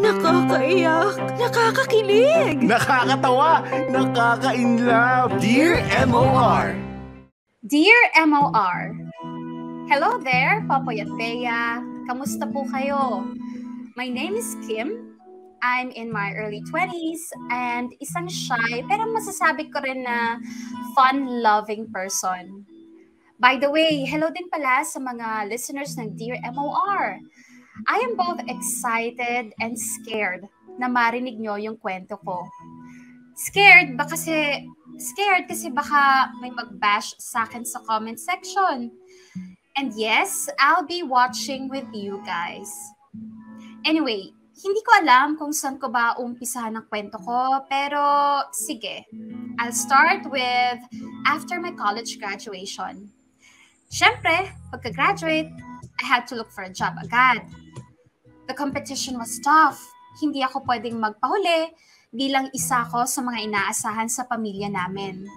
Nakakaiyak, nakakakilig, Nakakatawa, nakaka-inlove. Dear MOR! Dear MOR, hello there, Popoy at Bea. Kamusta po kayo? My name is Kim. I'm in my early 20s and isang shy pero masasabi ko rin na fun-loving person. By the way, hello din pala sa mga listeners ng Dear MOR. I am both excited and scared na marinig nyo yung kwento ko. Scared kasi baka may mag-bash sa akin sa comment section. And yes, I'll be watching with you guys. Anyway, hindi ko alam kung saan ko ba umpisahan ang kwento ko, pero sige. I'll start with after my college graduation. Siyempre, pagka-graduate, I had to look for a job agad. The competition was tough. Hindi ako pwedeng magpahuli bilang isa ko sa mga inaasahan sa pamilya namin.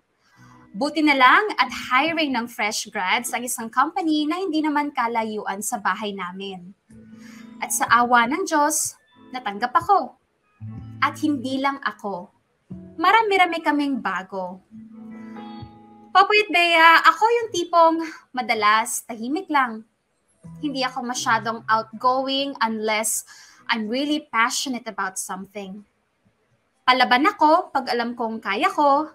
Buti na lang at hiring ng fresh grads ang isang company na hindi naman kalayuan sa bahay namin. At sa awa ng Diyos, natanggap ako. At hindi lang ako. Marami-rami kaming bago. Popoy at Bea, ako yung tipong madalas tahimik lang. Hindi ako masyadong outgoing unless I'm really passionate about something. Palaban ako pag alam kong kaya ko,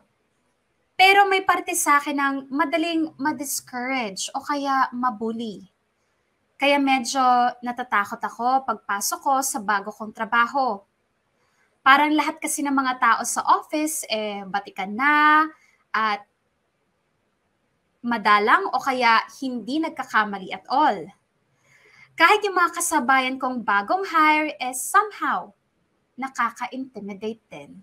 pero may parte sa akin ng madaling ma-discourage o kaya mabully. Kaya medyo natatakot ako pagpasok ko sa bago kong trabaho. Parang lahat kasi ng mga tao sa office, batikan na at madalang o kaya hindi nagkakamali at all. Kahit yung mga kasabayan kong bagong hire somehow nakaka-intimidate din.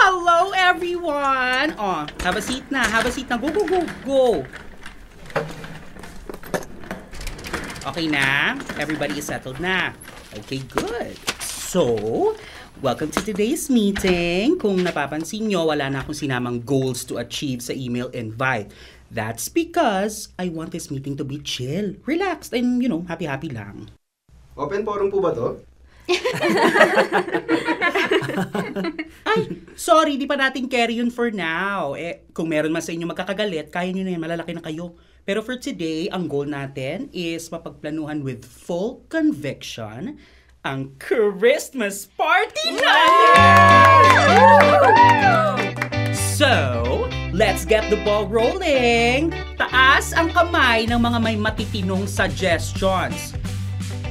Hello, everyone! Oh, have a seat na. Go, go, go, go! Okay na? Everybody is settled na. Okay, good. So, welcome to today's meeting. Kung napapansin nyo, wala na akong sinamang goals to achieve sa email invite. That's because I want this meeting to be chill, relaxed, and, happy-happy lang. Open forum po ba to? Ay, sorry, di pa natin carry yun for now. Kung meron man sa inyo magkakagalit, kaya nyo na yan, malalaki na kayo. Pero for today, ang goal natin is mapagplanuhan with full conviction ang Christmas party natin! So, let's get the ball rolling! Taas ang kamay ng mga may matitinong suggestions.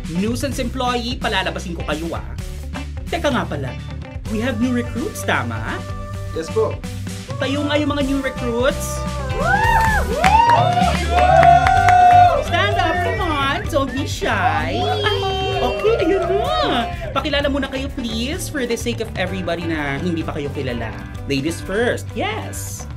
Nuisance employee, palalabasin ko kayo Teka nga pala, we have new recruits, tama? Yes po. Tayo nga yung mga new recruits. Stand up, come on, don't be shy. Okay, ayun na. Pakilala muna kayo please for the sake of everybody na hindi pa kayo kilala. Ladies first, yes.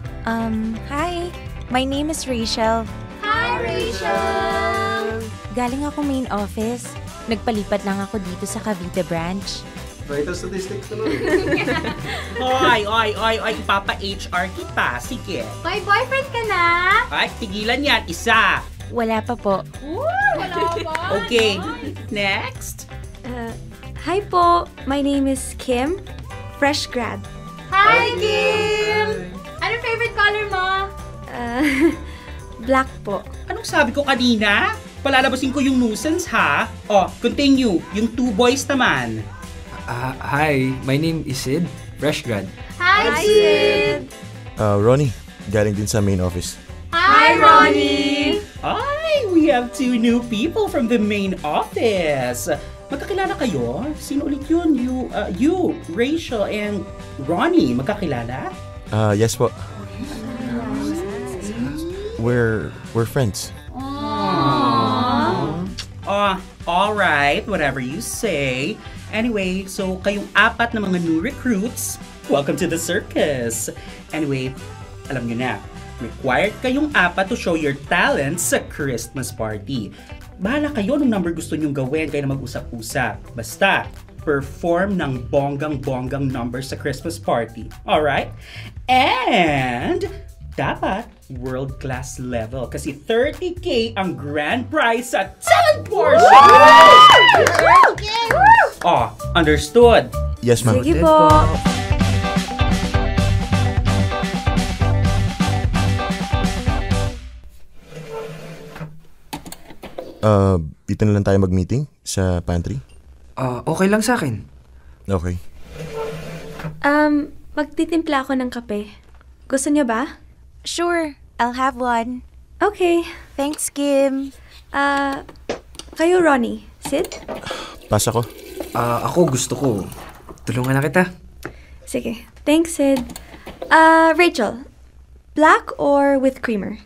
Hi. My name is Rachel. Hi, Rachel! Galing ako main office. Nagpalipat lang ako dito sa Cavite branch. Vital statistics na nun. Oy, ipapa-HR kita. Sige. May boyfriend ka na? Ay, tigilan yan. Isa. Wala pa po. Wala pa. Okay, next. Hi po. My name is Kim. Fresh grad. Hi, Kim! Anong favorite color mo? Black po. Anong sabi ko kanina? Palalabasin ko yung nuisance, ha? Oh, continue. Yung 2 boys naman. Hi, my name is Sid. Fresh grad. Hi, Sid! Ronnie, galing din sa main office. Hi, Ronnie! Ay, we have 2 new people from the main office. Magkakilala kayo? Sino ulit yun? You, Rachel, and Ronnie. Magkakilala? Yes po. We're friends. Alright, whatever you say. Anyway, so kayong 4 na mga new recruits, welcome to the circus. Anyway, alam nyo na, Required kayong apat to show your talents sa Christmas party. Bahala kayo nung number gusto nyong gawin, kayo na mag-usap-usap. Basta, perform ng bonggang-bonggang number sa Christmas party. Alright? And dapat world-class level kasi 30K ang grand prize sa talent portion! Oh, understood? Yes, ma'am. Sige po. Dito na lang tayo mag-meeting sa pantry. Okay lang sa akin. Okay. Magtitimpla ako ng kape. Gusto niyo ba? Sure, I'll have one. Okay. Thanks, Kim. Kayo, Ronnie. Sid? Pass ako. Ako gusto ko. Tulungan na kita. Sige. Thanks, Sid. Rachel. Black or with creamer?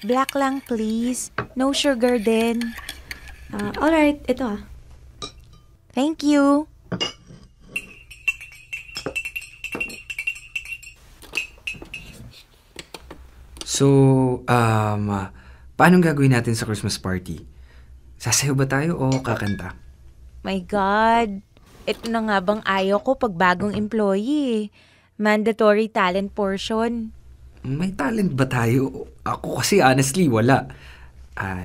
Black lang, please. No sugar din. Alright. Ito Thank you. So, paano gagawin natin sa Christmas party? Sasayaw ba tayo o kakanta? My God. Ito na nga bang ayaw ko pag bagong employee. Mandatory talent portion. May talent ba tayo? Ako kasi honestly, wala.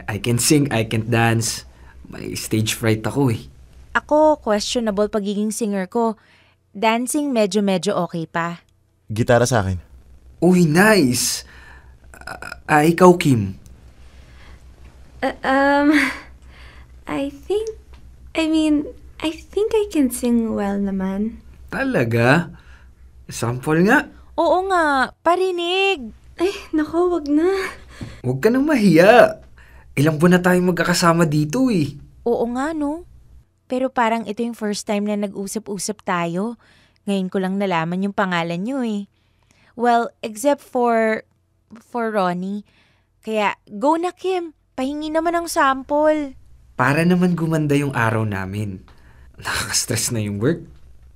I can sing, I can dance. May stage fright ako eh. Ako, questionable pagiging singer ko. Dancing medyo okay pa. Gitara sa akin. Uy, nice! Ikaw, Kim. I think I can sing well naman. Talaga? Sample nga. Oo nga, parinig. Ay, nako, wag na. Huwag ka nang mahiya. Ilang buwan na tayong magkakasama dito eh. Oo nga, no? Pero parang ito yung first time na nag-usap-usap tayo. Ngayon ko lang nalaman yung pangalan nyo eh. Well, except for Ronnie. Kaya, go na Kim. Pahingi naman ng sample. Para naman gumanda yung araw namin. Nakaka-stress na yung work.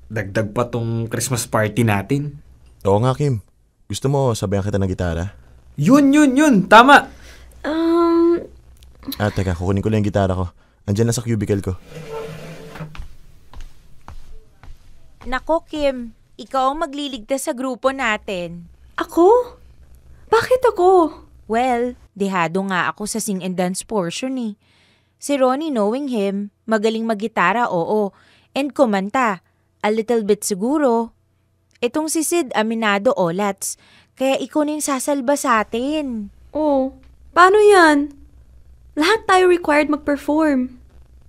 Dagdag pa tong Christmas party natin. Oo nga, Kim. Gusto mo sabayan kita ng gitara? Yun! Tama! Teka, kukunin ko lang yung gitara ko. Andyan na sa cubicle ko. Nako, Kim. Ikaw ang magliligtas sa grupo natin. Ako? Bakit ako? Well, dehado nga ako sa sing and dance portion eh. Si Ronnie, knowing him, magaling maggitara, oo. And kumanta. A little bit siguro. Itong si Sid, aminado, olats. Kaya ikaw na yung sasalba sa atin. Oh, paano yan? Lahat tayo required mag-perform.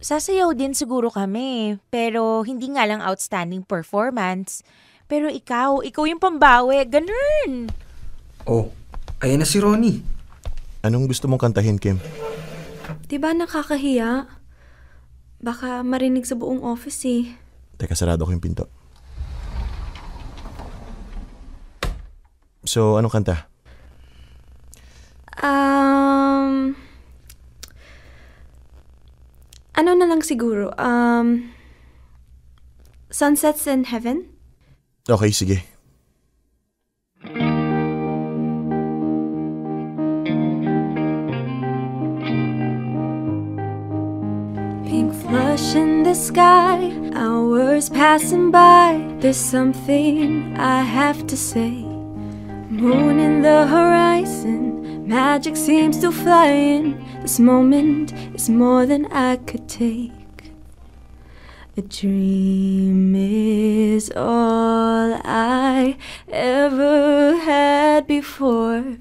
Sasayaw din siguro kami, pero hindi nga lang outstanding performance. Pero ikaw yung pambawi, ganun. Oh, ayan na si Ronnie. Anong gusto mong kantahin, Kim? Diba nakakahiya? Baka marinig sa buong office eh. Teka, sarado ko yung pinto. So, anong kanta? Ano na lang siguro? Sunsets in Heaven? Okay, sige. Pink flush in the sky, hours passing by. There's something I have to say. Moon in the horizon, magic seems to fly in. This moment is more than I could take. A dream is all I ever had before,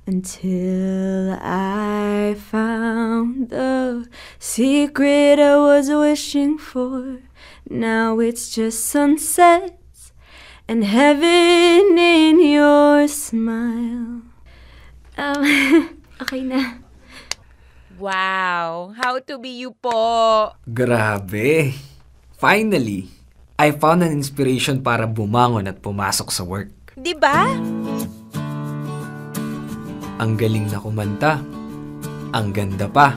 until I found the secret I was wishing for. Now it's just sunsets and heaven in your smile. Okay na. Wow, how to be you po. Grabe. Finally, I found an inspiration para bumangon at pumasok sa work. Diba? Ang galing na kumanta. Ang ganda pa.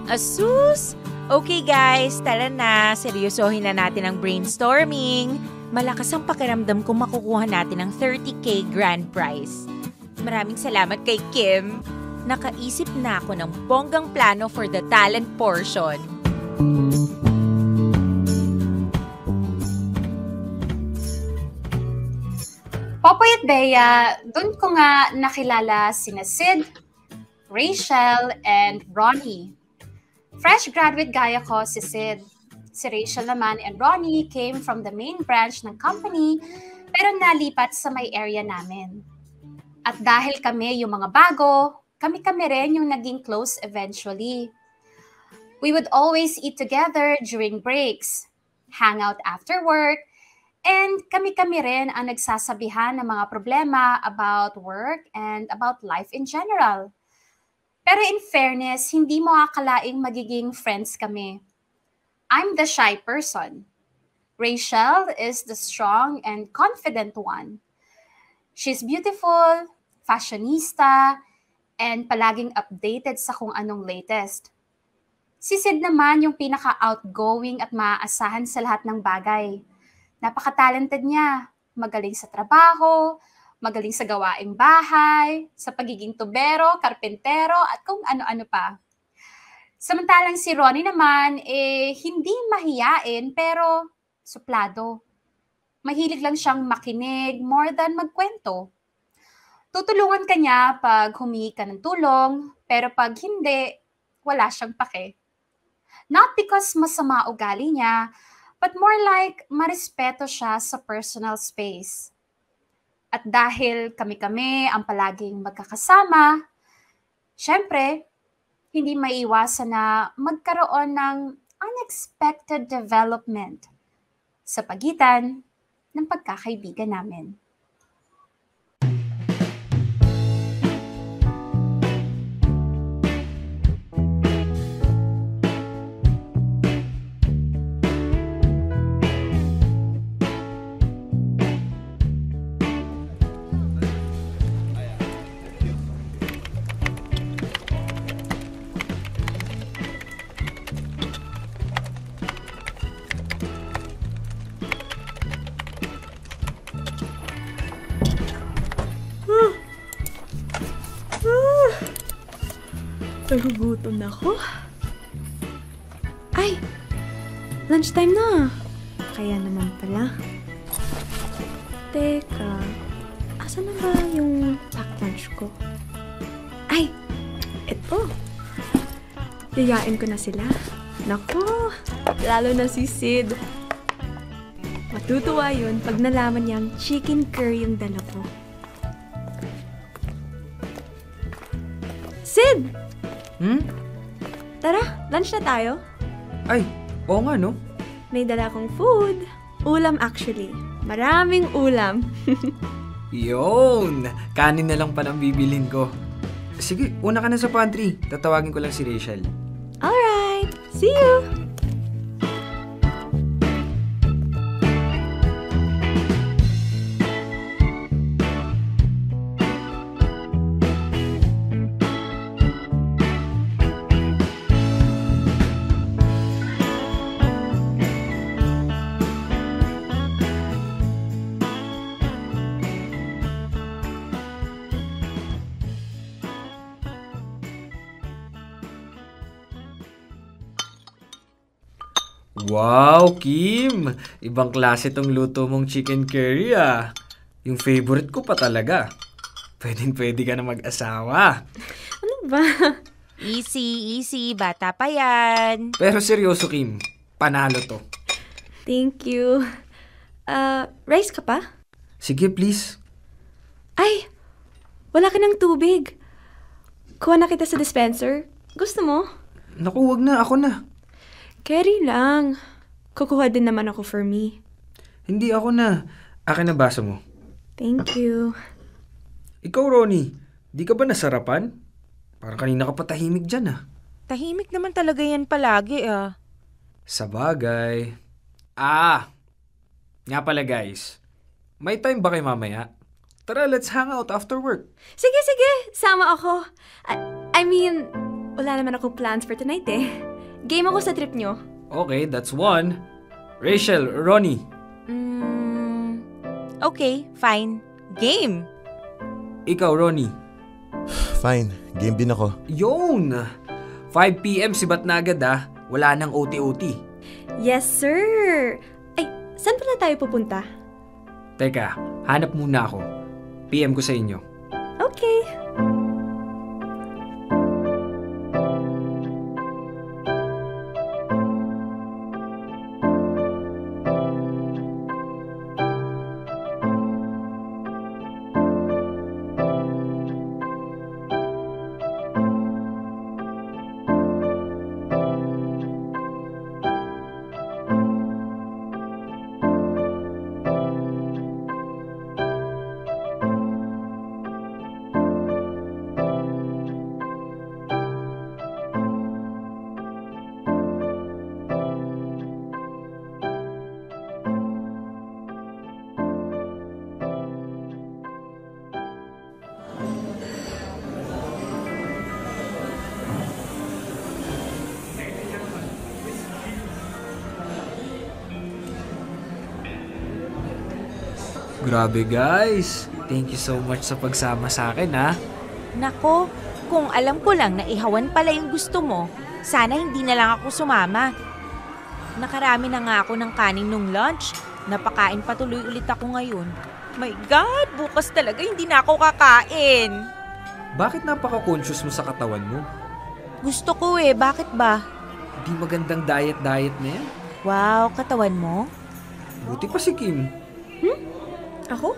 Asus! Okay guys, tara na. Seryosohin na natin ang brainstorming. Malakas ang pakiramdam kung makukuha natin ang 30K grand prize. Maraming salamat kay Kim. Nakaisip na ako ng bonggang plano for the talent portion. Popoy at Bea, doon ko nga nakilala sina Sid, Rachel, and Ronnie. Fresh graduate gaya ko si Sid. Si Rachel naman and Ronnie came from the main branch ng company pero nalipat sa may area namin. At dahil kami yung mga bago, kami-kami rin yung naging close eventually. We would always eat together during breaks, hang out after work, and kami-kami rin ang nagsasabihan ng mga problema about work and about life in general. Pero in fairness, hindi mo akalaing magiging friends kami. I'm the shy person. Rachel is the strong and confident one. She's beautiful, fashionista, and palaging updated sa kung anong latest. Si Sid naman yung pinaka-outgoing at maaasahan sa lahat ng bagay. Napaka-talented niya, magaling sa trabaho, magaling sa gawaing bahay, sa pagiging tubero, karpentero, at kung ano-ano pa. Samantalang si Ronnie naman, hindi mahiyain pero suplado. Mahilig lang siyang makinig more than magkwento. Tutulungan ka niya pag humingi ka ng tulong, pero pag hindi, wala siyang pake. Not because masama ugali niya, but more like marespeto siya sa personal space. At dahil kami-kami ang palaging magkakasama, syempre, hindi maiiwasan na magkaroon ng unexpected development sa pagitan ng pagkakaibigan namin. Nagugutom na ako. Ay! Lunchtime na. Kaya naman pala. Teka, asan na ba yung packed lunch ko? Ay! Eto! Liyain ko na sila. Naku! Lalo na si Sid. Matutuwa yun pag nalaman niyang chicken curry yung dala ko. Sid! Tara, lunch na tayo. Ay, oo nga no. May dala akong food. Ulam actually. Maraming ulam. Yun! Kanin na lang palang bibilhin ko. Sige, una ka na sa pantry. Tatawagin ko lang si Rachel. Alright! See you! Wow, Kim! Ibang klase tong luto mong chicken curry ah. Yung favorite ko pa talaga. Pwede ka na mag-asawa. Ano ba? Easy, easy. Bata pa yan. Pero seryoso, Kim. Panalo to. Thank you. Rice ka pa? Sige, please. Ay! Wala ka ng tubig. Kuha na kita sa dispenser. Gusto mo? Naku, wag na. Ako na. Carry lang. Kukuha din naman ako for me. Hindi, ako na. Akin na baso mo. Thank you. Ikaw, Ronnie, di ka ba nasarapan? Parang kanina ka pa tahimik dyan ah. Tahimik naman talaga yan palagi ah. Sabagay. Nga pala guys. May time ba kayo mamaya? Tara, let's hang out after work. Sige, sige. Sama ako. I mean, wala naman ako plans for tonight eh. Game ako sa trip nyo. Okay, that's one. Rachel, Ronnie. Okay, fine. Game. Ikaw, Ronnie? Fine, game din ako. Yun! 5 PM sibat na agad Wala nang OT-OT. Yes, sir! Ay, saan pala tayo pupunta? Teka, hanap muna ako. PM ko sa inyo. Okay. Grabe guys! Thank you so much sa pagsama sa akin Nako, kung alam ko lang na ihawan pala yung gusto mo, sana hindi na lang ako sumama. Nakarami na nga ako ng kanin nung lunch. Napakain patuloy ulit ako ngayon. My God, bukas talaga hindi na ako kakain. Bakit napaka-conscious mo sa katawan mo? Gusto ko bakit ba? Di magandang diet na yan. Wow, katawan mo? Buti pa si Kim. Ako?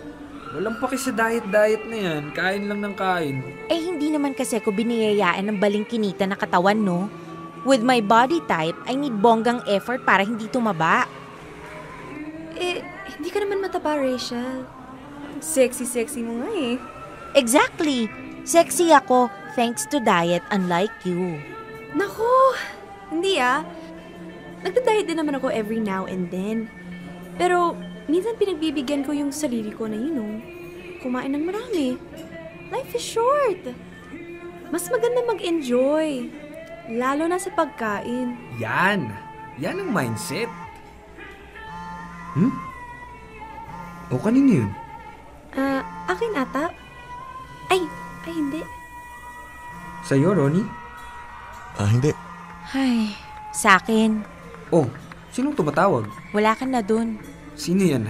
Walang paki sa diet na yan. Kain lang ng kain. Hindi naman kasi ako biniyayaan ng balingkinita na katawan, no? With my body type, I need bonggang effort para hindi tumaba. Hindi ka naman mataba, Rachel. Sexy mo nga Exactly. Sexy ako thanks to diet, unlike you. Naku, hindi Nagda-diet din naman ako every now and then. Pero minsan pinagbibigyan ko yung sarili ko na kumain ng marami. Life is short. Mas maganda mag-enjoy. Lalo na sa pagkain. Yan ang mindset. O kanino yun? Akin ata. Ay, hindi. Sa'yo, Ronnie? Hindi. Ay, sa akin. Oh, sinong tumatawag? Wala ka na dun. Sino yan,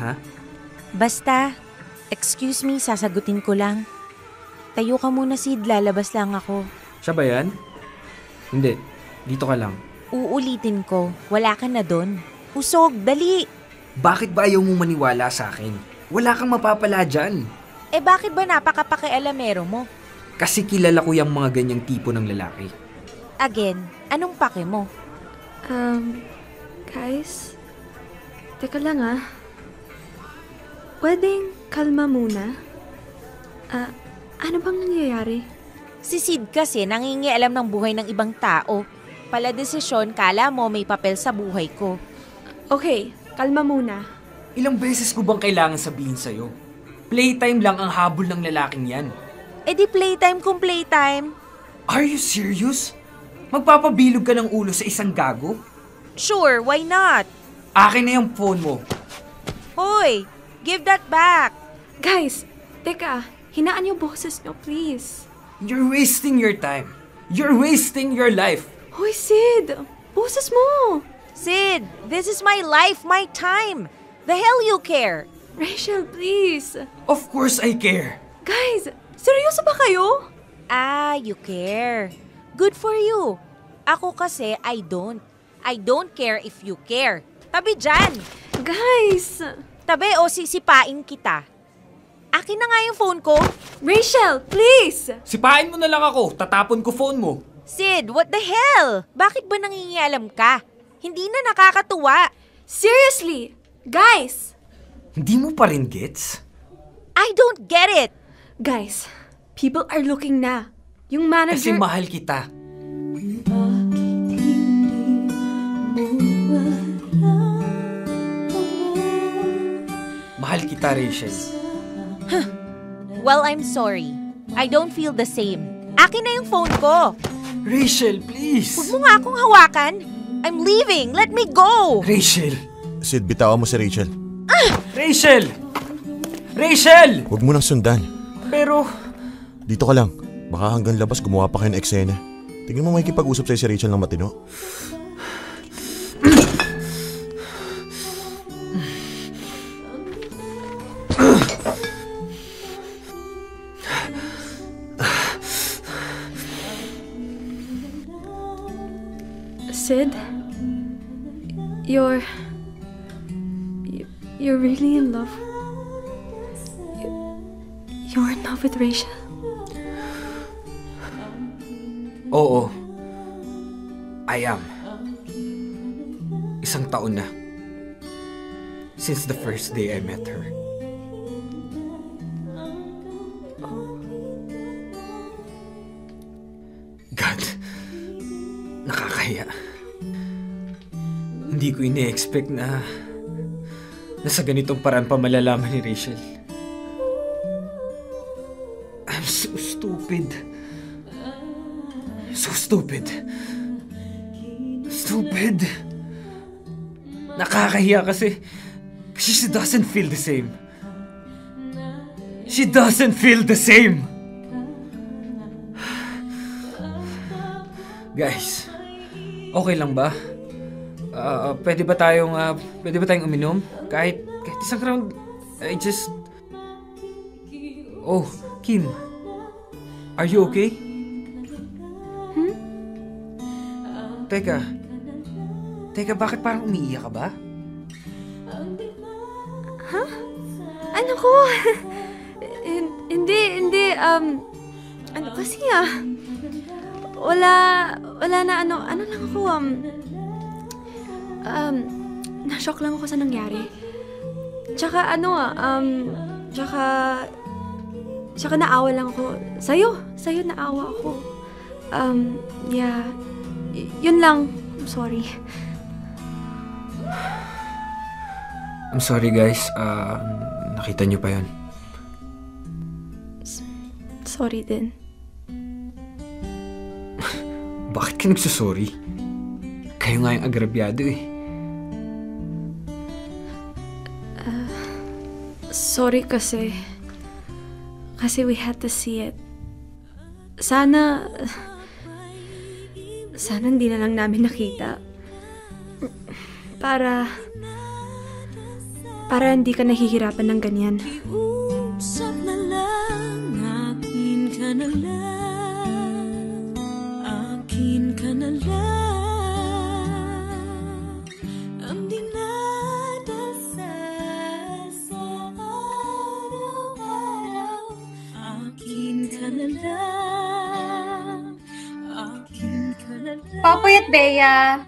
Basta, excuse me, sasagutin ko lang. Tayo ka muna, Sid, lalabas lang ako. Siya ba yan? Hindi, dito ka lang. Uulitin ko, wala ka na dun. Usog, dali! Bakit ba ayaw mong maniwala sa akin? Wala kang mapapala dyan. Bakit ba napakapakialamero mo? Kasi kilala ko yung mga ganyang tipo ng lalaki. Again, anong pake mo? Guys, teka lang Pwedeng kalma muna? Ano bang nangyayari? Si Sid kasi nangingialam ng buhay ng ibang tao. Pala desisyon, kala mo may papel sa buhay ko. Okay, kalma muna. Ilang beses ko bang kailangan sabihin sa'yo? Playtime lang ang habol ng lalaking yan. Di playtime kung playtime. Are you serious? Magpapabilog ka ng ulo sa isang gago? Sure, why not? Akin na yung phone mo. Hoy, give that back. Guys, teka, hinaan yung boses nyo, please. You're wasting your time. You're wasting your life. Hoy, Sid, boses mo. Sid, this is my life, my time. The hell you care? Rachel, please. Of course I care. Guys, seryoso ba kayo? You care. Good for you. Ako kasi, I don't. I don't care if you care. Tabi dyan. Guys. Tabi o sisipain kita. Akin na nga yung phone ko. Rachel, please. Sipain mo na lang ako. Tatapon ko phone mo. Sid, what the hell? Bakit ba nangingialam ka? Hindi na nakakatuwa. Seriously, guys. Hindi mo pa rin gets? I don't get it. Guys, people are looking na. Yung manager... Kasi mahal kita. Mahal kita, Rachel. Well, I'm sorry. I don't feel the same. Akin na yung phone ko. Rachel, please. Huwag mo nga akong hawakan. I'm leaving. Let me go. Rachel. Sid, bitawan mo si Rachel! Rachel! Huwag mo nang sundan. Pero, Dito ka lang. Baka hanggang labas gumawa pa kayo ng eksena. Tingnan mo makikipag-usap sa'yo si Rachel ng matino. Sid, you're really in love. You're in love with Rachel. Oo. I am. Isang taon na. Since the first day I met her. God. Nakakahiya. Hindi ko ine-expect na sa ganitong paraan pa malalaman ni Rachel. I'm so stupid. So stupid. Stupid. Nakakahiya kasi she doesn't feel the same. She doesn't feel the same. Guys, okay lang ba? Pwede ba tayong uminom? Kahit isang round. Oh, Kim. Are you okay? Teka, bakit parang umiiyak ka ba? Huh? Ano ko? Hindi, ano kasi wala na ano lang ako, na-shock lang ako sa nangyari. Tsaka tsaka naawa lang ako. Sa'yo naawa ako. Yeah, yun lang. I'm sorry. I'm sorry guys, nakita niyo pa yun. Sorry din. Bakit ka nagsusorry? Kayo nga yung agrabyado eh. Sorry kasi we had to see it. Sana hindi na lang namin nakita. Para hindi ka nahihirapan ng ganyan. Usap na lang, akin ka na lang, akin ka na lang, ang dinadasal sa araw-araw, akin ka na lang, akin ka na lang. Popoy at Bea,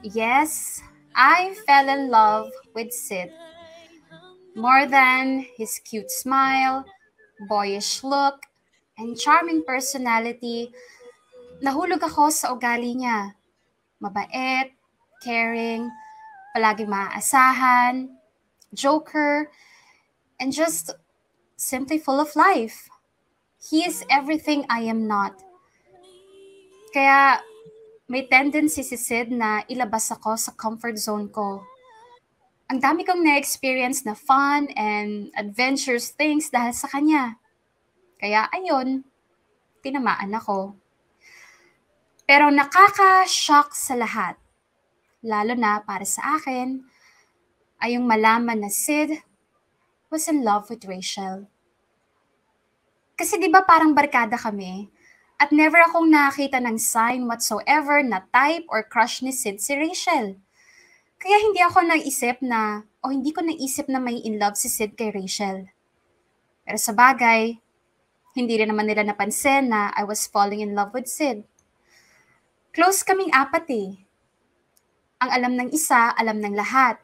yes, I fell in love with Sid. More than his cute smile, boyish look, and charming personality, nahulog ako sa ugali niya. Mabait, caring, palaging maaasahan, joker, and just simply full of life. He is everything I am not. Kaya may tendency si Sid na ilabas ako sa comfort zone ko. Ang dami kong na-experience na fun and adventurous things dahil sa kanya. Kaya ayun, tinamaan ako. Pero nakaka-shock sa lahat, lalo na para sa akin, ay yung malaman na Sid was in love with Rachel. Kasi di ba parang barkada kami at never akong nakakita ng sign whatsoever na type or crush ni Sid si Rachel. Kaya hindi ko naisip na may in love si Sid kay Rachel. Pero sa bagay, hindi rin naman nila napansin na I was falling in love with Sid. Close kaming apat eh. Ang alam ng isa, alam ng lahat.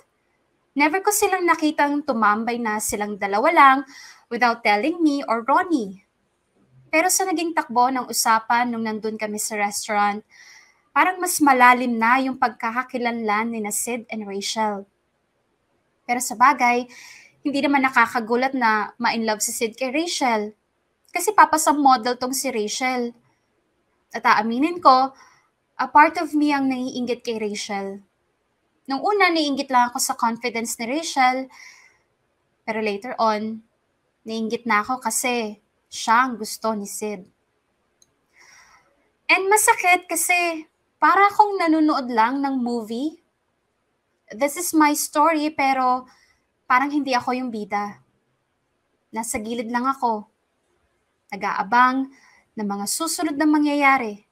Never ko silang nakitang tumambay na silang dalawa lang without telling me or Ronnie. Pero sa naging takbo ng usapan nung nandun kami sa restaurant, parang mas malalim na yung pagkakakilanlan ni Sid and Rachel. Pero sa bagay, hindi naman nakakagulat na ma-in-love si Sid kay Rachel. Kasi papasang model tong si Rachel. At aaminin ko, a part of me ang naiinggit kay Rachel. Nung una, naiinggit lang ako sa confidence ni Rachel. Pero later on, naiinggit na ako kasi siya ang gusto ni Sid. And masakit kasi para akong nanonood lang ng movie. This is my story pero parang hindi ako yung bida. Nasa gilid lang ako. Nag-aabang ng mga susunod na mangyayari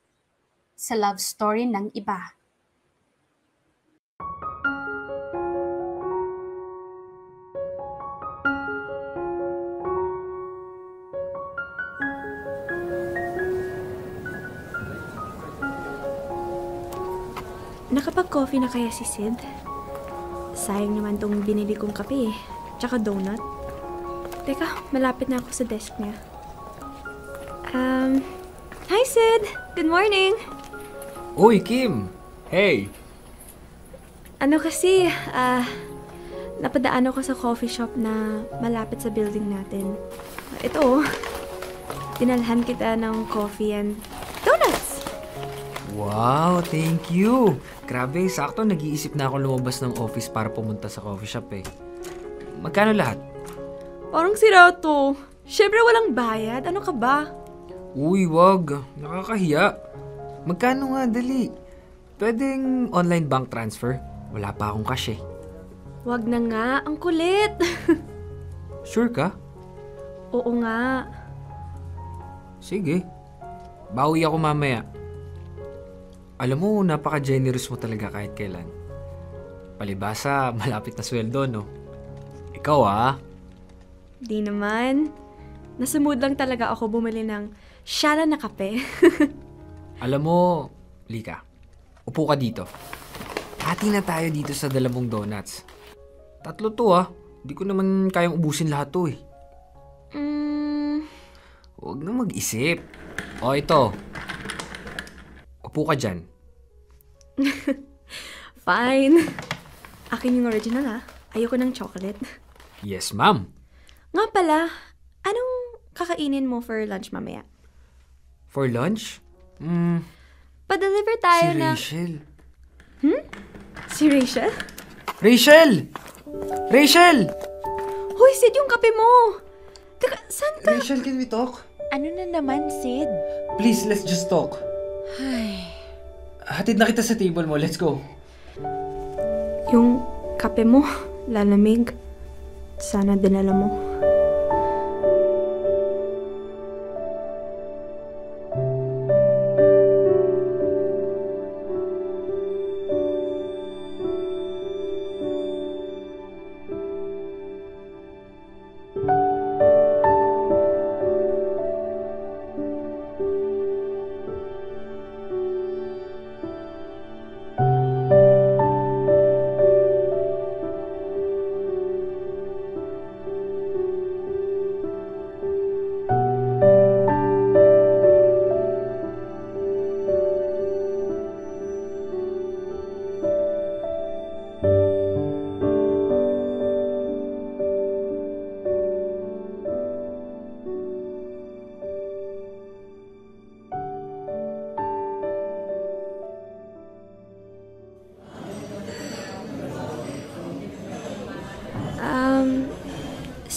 sa love story ng iba. Nakapag-coffee na kaya si Sid? Sayang naman tong binili kong kape eh. Tsaka donut. Teka, malapit na ako sa desk niya. Hi Sid! Good morning! Uy, Kim! Hey! Ano kasi, napadaan ako sa coffee shop na malapit sa building natin. Ito, dinalhan kita ng coffee and donuts! Wow, thank you! Grabe, sakto nag-iisip na ako lumabas ng office para pumunta sa coffee shop eh. Magkano lahat? Parang sira to. Siyempre walang bayad. Ano ka ba? Uy, wag. Nakakahiya. Magkano nga, dali? Pwedeng online bank transfer? Wala pa akong cash eh. Wag na nga. Ang kulit. Sure ka? Oo nga. Sige. Bawi ako mamaya. Alam mo, napaka-generous mo talaga kahit kailan. Palibasa, malapit na sweldo, no? Ikaw Di naman. Nasa mood lang talaga ako bumili ng shala na kape. Alam mo, Lika, upo ka dito. Hati na tayo dito sa dalawang donuts. 3 to Di ko naman kayang ubusin lahat to eh. Huwag na mag-isip. O ito. Upo ka dyan. Fine. Akin yung original Ayoko ng chocolate. Yes, ma'am. Nga pala, anong kakainin mo for lunch mamaya? For lunch? Pa-deliver tayo Si na... Rachel. Si Rachel? Rachel! Rachel! Hoy, Sid, yung kape mo! Teka, saan ka? Rachel, can we talk? Ano na naman, Sid? Please, let's just talk. Ay, Hatid na kita sa table mo. Let's go. Yung kape mo, lalamig. Sana dinala mo.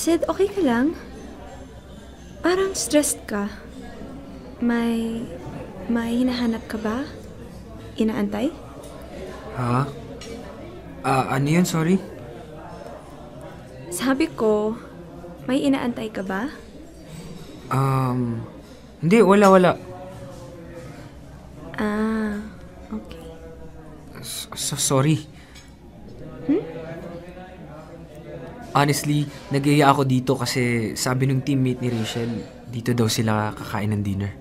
Sid, okay ka lang? Parang stressed ka. May hinahanap ka ba? Inaantay? Ha? Ano yun? Sorry? Sabi ko, may inaantay ka ba? Hindi. Wala. Okay. Sorry. Honestly, nag-iaya ako dito kasi sabi ng teammate ni Rachel, dito daw sila kakain ng dinner.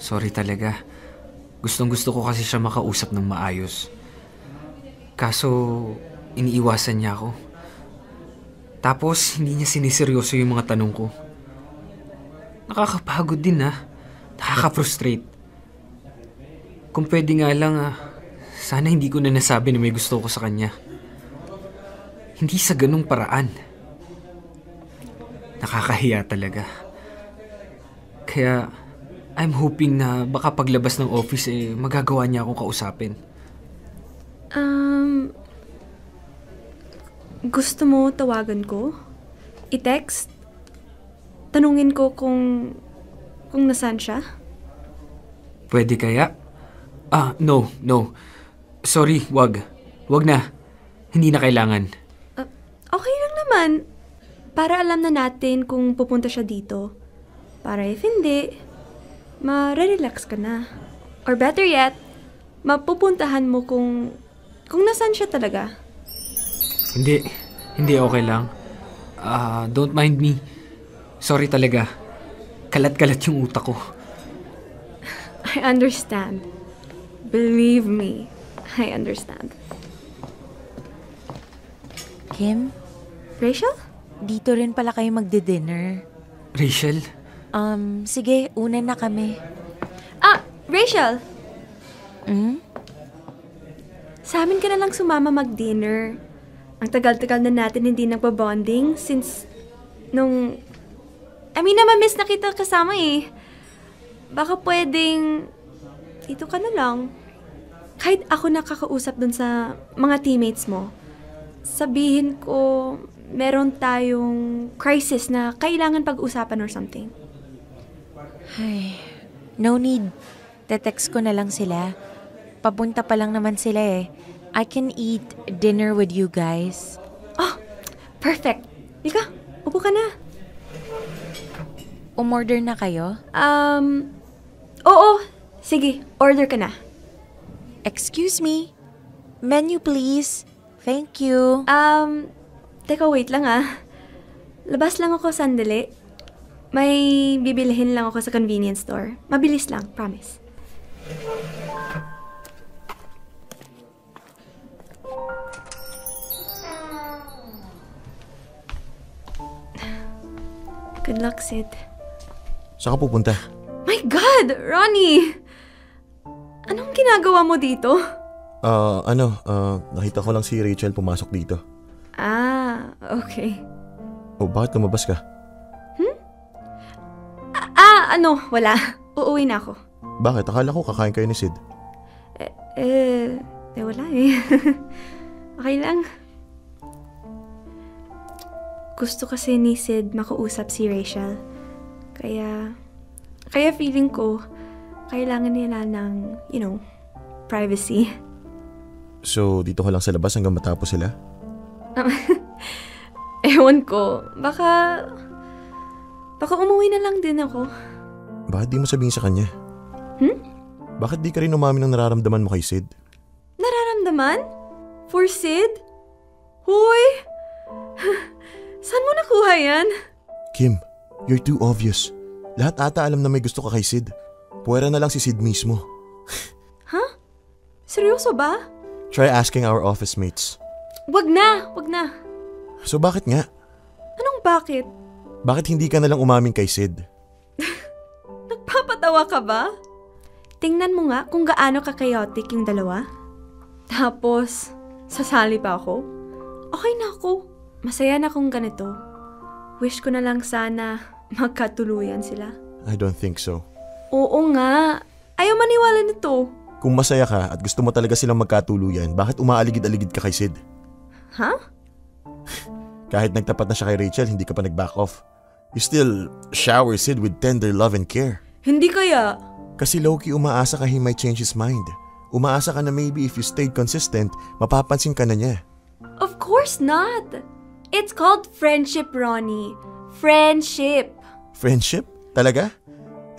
Sorry talaga. Gustong-gusto ko kasi siya makausap ng maayos. Kaso, iniiwasan niya ako. Tapos, hindi niya siniseryoso yung mga tanong ko. Nakakapagod din Nakaka-frustrate. Kung pwede nga lang sana hindi ko na nasabi na may gusto ko sa kanya. Hindi sa ganung paraan. Nakakahiya talaga. Kaya, I'm hoping na baka paglabas ng office magagawa niya akong kausapin. Gusto mo tawagan ko? I-text? tanungin ko kung nasaan siya? Pwede kaya? No. Sorry, wag. Wag na. Hindi na kailangan. Okay lang naman. Para alam na natin kung pupunta siya dito. Para if hindi, ma-relax ka na. Or better yet, mapupuntahan mo kung nasaan siya talaga. Hindi okay lang. Don't mind me. Sorry talaga. Kalat-kalat yung utak ko. I understand. Believe me, I understand. Kim, Rachel? dito rin pala kayo magdi-dinner. Rachel? Sige, una na kami. Rachel! Sa amin ka na lang sumama mag-dinner. Ang tagal-tagal na natin hindi nagpa-bonding since namamiss na kita kasama eh. Baka pwedeng dito ka na lang. Kahit ako nakakausap dun sa mga teammates mo, sabihin ko meron tayong crisis na kailangan pag-usapan or something. Ay, no need. Te-text ko na lang sila. Papunta pa lang naman sila eh. I can eat dinner with you guys. Oh, perfect. Ika, upo ka na. Umorder na kayo? Oo. Sige, order ka na. Excuse me. Menu please. Thank you. Teka, wait lang Labas lang ako sandali. May bibilihin lang ako sa convenience store. Mabilis lang, promise. Good luck, Sid. Saan ka pupunta? My God! Ronnie! Anong ginagawa mo dito? Nakita ko lang si Rachel pumasok dito. Okay. Bakit lumabas ka? Wala. Uuwi na ako. Bakit? Akala ko kakain kayo ni Sid. Wala eh. Okay lang. Gusto kasi ni Sid makausap si Rachel. Kaya feeling ko, kailangan nila ng, privacy. So, dito ka lang sa labas hanggang matapos sila? Ewan ko. Baka umuwi na lang din ako. Bakit di mo sabihin sa kanya? Bakit di ka rin umamin ng nararamdaman mo kay Sid? Nararamdaman? For Sid? Hoy! Saan mo nakuha yan? Kim, you're too obvious. Lahat ata alam na may gusto ka kay Sid. Puwera na lang si Sid mismo. Seryoso ba? Try asking our office mates. Wag na. So bakit nga? Anong bakit? Bakit hindi ka nalang umamin kay Sid? Nagpapatawa ka ba? Tingnan mo nga kung gaano ka-chaotic yung dalawa. Tapos, sasali pa ako? Okay na ako. Masaya na kung ganito. Wish ko na lang sana magkatuluyan sila. I don't think so. Oo nga. Ayaw maniwala nito. Kung masaya ka at gusto mo talaga silang magkatuluyan, bakit umaaligid-aligid ka kay Sid? Kahit nagtapat na siya kay Rachel, hindi ka pa nag-back off. You still shower Sid with tender love and care. Hindi kaya. Kasi low-key umaasa ka he might change his mind. Umaasa ka na maybe if you stayed consistent, mapapansin ka na niya. Of course not. It's called friendship, Ronnie. Friendship. Friendship? Talaga?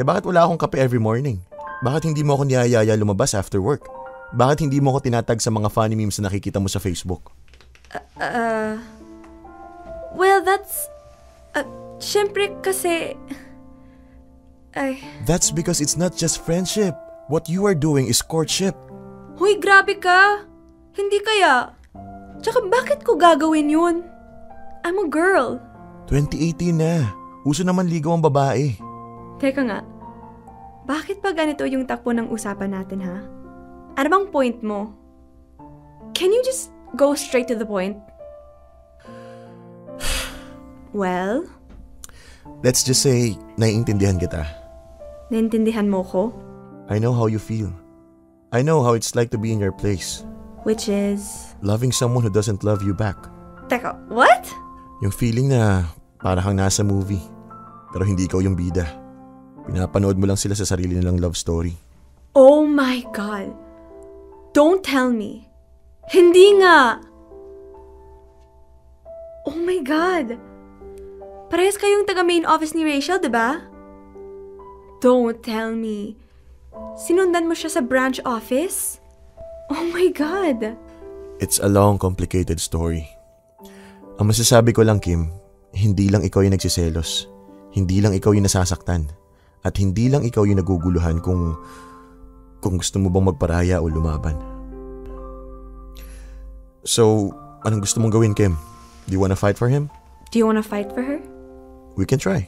Bakit wala akong kape every morning? Bakit hindi mo ako niyayaya lumabas after work? Bakit hindi mo ako tinatag sa mga funny memes na nakikita mo sa Facebook? Well, that's... syempre kasi... That's because it's not just friendship. What you are doing is courtship. Hoy, grabe ka. Hindi kaya. Tsaka bakit ko gagawin yun? I'm a girl. 2018 na. Uso naman ligaw ang babae. Teka nga. Bakit pa ganito yung takbo ng usapan natin, ha? Ano bang point mo? Can you just go straight to the point? Well? Let's just say, naiintindihan kita. Naintindihan mo ko? I know how you feel. I know how it's like to be in your place. Which is? Loving someone who doesn't love you back. Teka, what? Yung feeling na para kang nasa movie. Pero hindi ikaw yung bida. Pinapanood mo lang sila sa sarili nilang love story. Oh my God. Don't tell me. Hindi nga. Oh my God. Parehas kayong taga main office ni Rachel, diba? Don't tell me. Sinundan mo siya sa branch office? Oh my God. It's a long, complicated story. Ang masasabi ko lang, Kim, hindi lang ikaw yung nagsiselos. Hindi lang ikaw yung nasasaktan. At hindi lang ikaw yung naguguluhan kung gusto mo bang magparaya o lumaban. So, anong gusto mong gawin, Kim? Do you wanna fight for him? Do you wanna fight for her? We can try.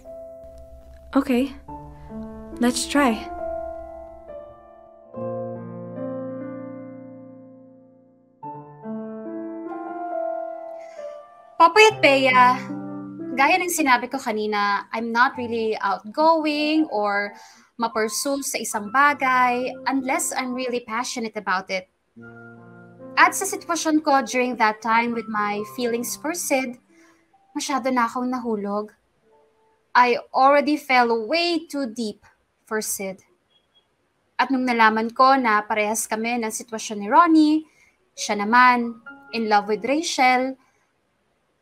Okay. Let's try. Popoy at Bea, gaya ng sinabi ko kanina, I'm not really outgoing or ma-pursue sa isang bagay unless I'm really passionate about it. At sa sitwasyon ko during that time with my feelings for Sid, masyado na akong nahulog. I already fell way too deep for Sid. At nung nalaman ko na parehas kami ng sitwasyon ni Ronnie, siya naman, in love with Rachel,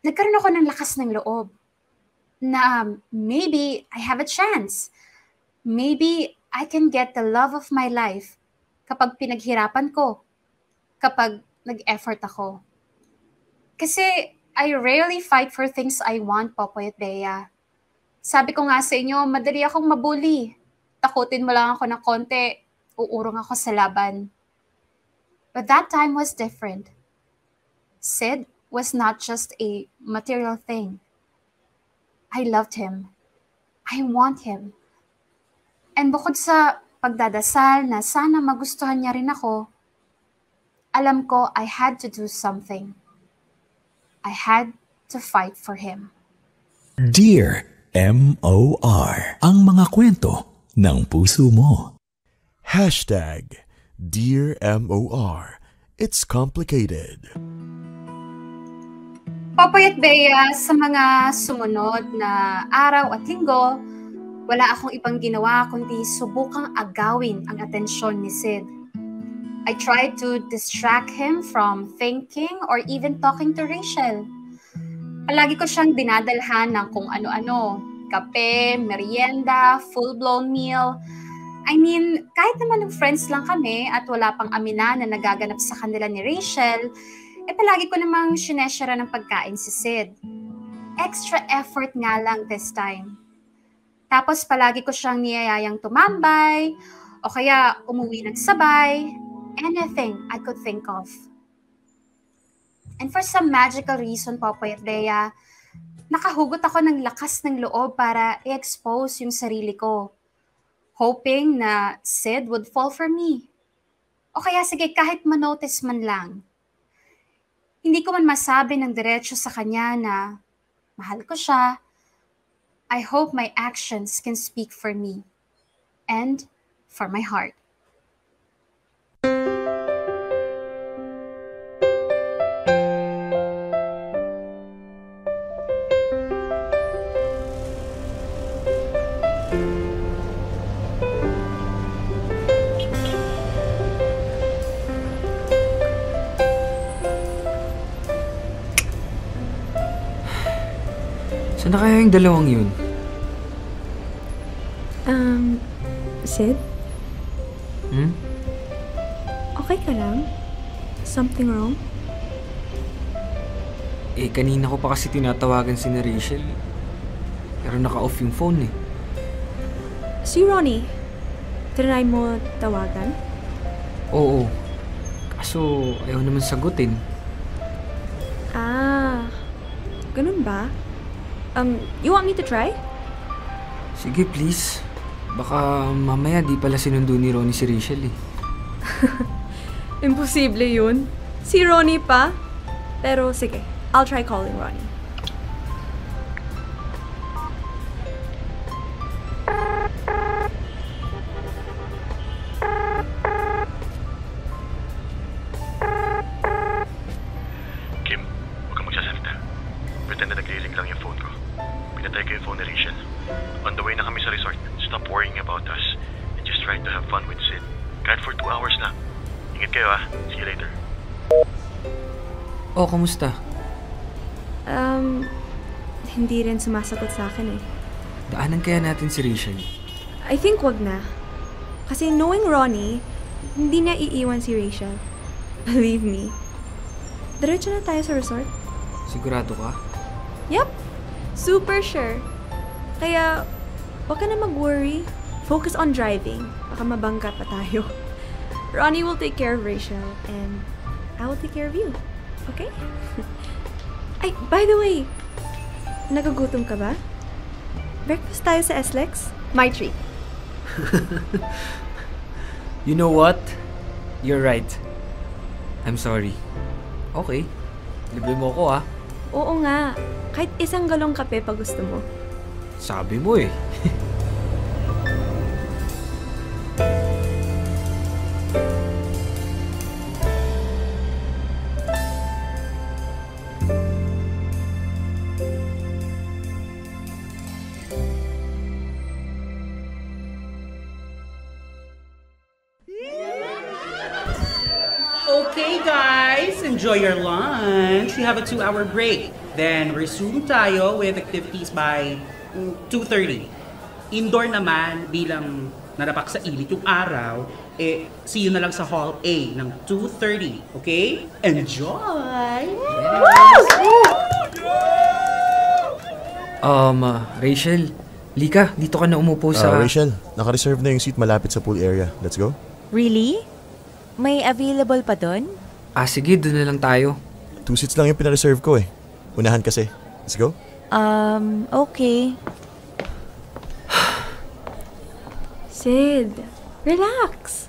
nagkaroon ako ng lakas ng loob na maybe I have a chance. Maybe I can get the love of my life kapag pinaghirapan ko, kapag nag-effort ako. Kasi I rarely fight for things I want, Popoy at Bea. Sabi ko nga sa inyo, madali akong mabuli. Takutin mo lang ako ng konti, uurong ako sa laban. But that time was different. Sid was not just a material thing. I loved him. I want him. And bukod sa pagdadasal na sana magustuhan niya rin ako, alam ko I had to do something. I had to fight for him. Dear M.O.R. Ang mga kwento ng puso mo. Hashtag Dear M.O.R. It's complicated. Popoy at Bea, sa mga sumunod na araw at linggo, wala akong ibang ginawa kundi subukang agawin ang atensyon ni Sid. I tried to distract him from thinking or even talking to Rachel. Palagi ko siyang dinadalhan ng kung ano-ano, kape, merienda, full-blown meal. I mean, kahit naman ng friends lang kami at wala pang amina na nagaganap sa kanila ni Rachel, palagi ko namang sineshare ng pagkain si Sid. Extra effort nga lang this time. Tapos palagi ko siyang niyayayang tumambay, o kaya umuwi ng sabay, anything I could think of. And for some magical reason, Popoy at Bea, nakahugot ako ng lakas ng loob para i-expose yung sarili ko. Hoping na Sid would fall for me. O kaya sige, kahit manotice man lang. Hindi ko man masabi ng diretso sa kanya na mahal ko siya. I hope my actions can speak for me and for my heart. Saan na kaya yung dalawang yun? Sid? Hmm? Okay ka lang? Something wrong? Kanina ko pa kasi tinatawagan si Rachel. Pero naka-off yung phone eh. Si Ronnie, try mo tawagan? Oo. Kaso ayaw naman sagutin. Ganun ba? You want me to try? Sige, please. Baka mamaya di pala sinundo ni Ronnie si Rachel eh. Imposible yun. Si Ronnie pa? Pero sige, I'll try calling Ronnie. Kim, huwag kang magsasalita. Pretend na nag-ring lang yung phone ko. pinatay ko yung phone ni Rachel. On the way na kami sa resort, stop worrying about us and just try to have fun with Sid. Kahit for 2 hours lang. Ingat kayo ah. See you later. Oh, kamusta? Hindi rin sumasagot sa akin eh. Daanan kaya natin si Rachel? I think wag na. Kasi knowing Ronnie, hindi niya iiwan si Rachel. Believe me. Diretso na tayo sa resort. Sigurado ka? Yep. Super sure. Kaya, wag ka na mag-worry. Focus on driving. Baka mabangga pa tayo. Ronnie will take care of Rachel and I will take care of you. Okay? Ay, by the way, nagagutom ka ba? Breakfast tayo sa SLEX? My treat. You know what? You're right. I'm sorry. Okay. Libre mo ko ah. Oo nga. Kahit isang galong kape pag gusto mo. Sabi mo eh. Okay guys, enjoy your lunch. We have a 2-hour break. Then resume tayo with activities by 2:30. Indoor naman, bilang narapak sa ilit yung araw, see you na lang sa Hall A ng 2:30. Okay? Enjoy! Rachel, Lika, dito ka na umupo sa... Rachel, naka-reserve na yung seat malapit sa pool area. Let's go. Really? May available pa doon? Sige, doon na lang tayo. 2 seats lang yung pinareserve ko eh. Unahan kasi. Let's go. Okay. Sid, relax.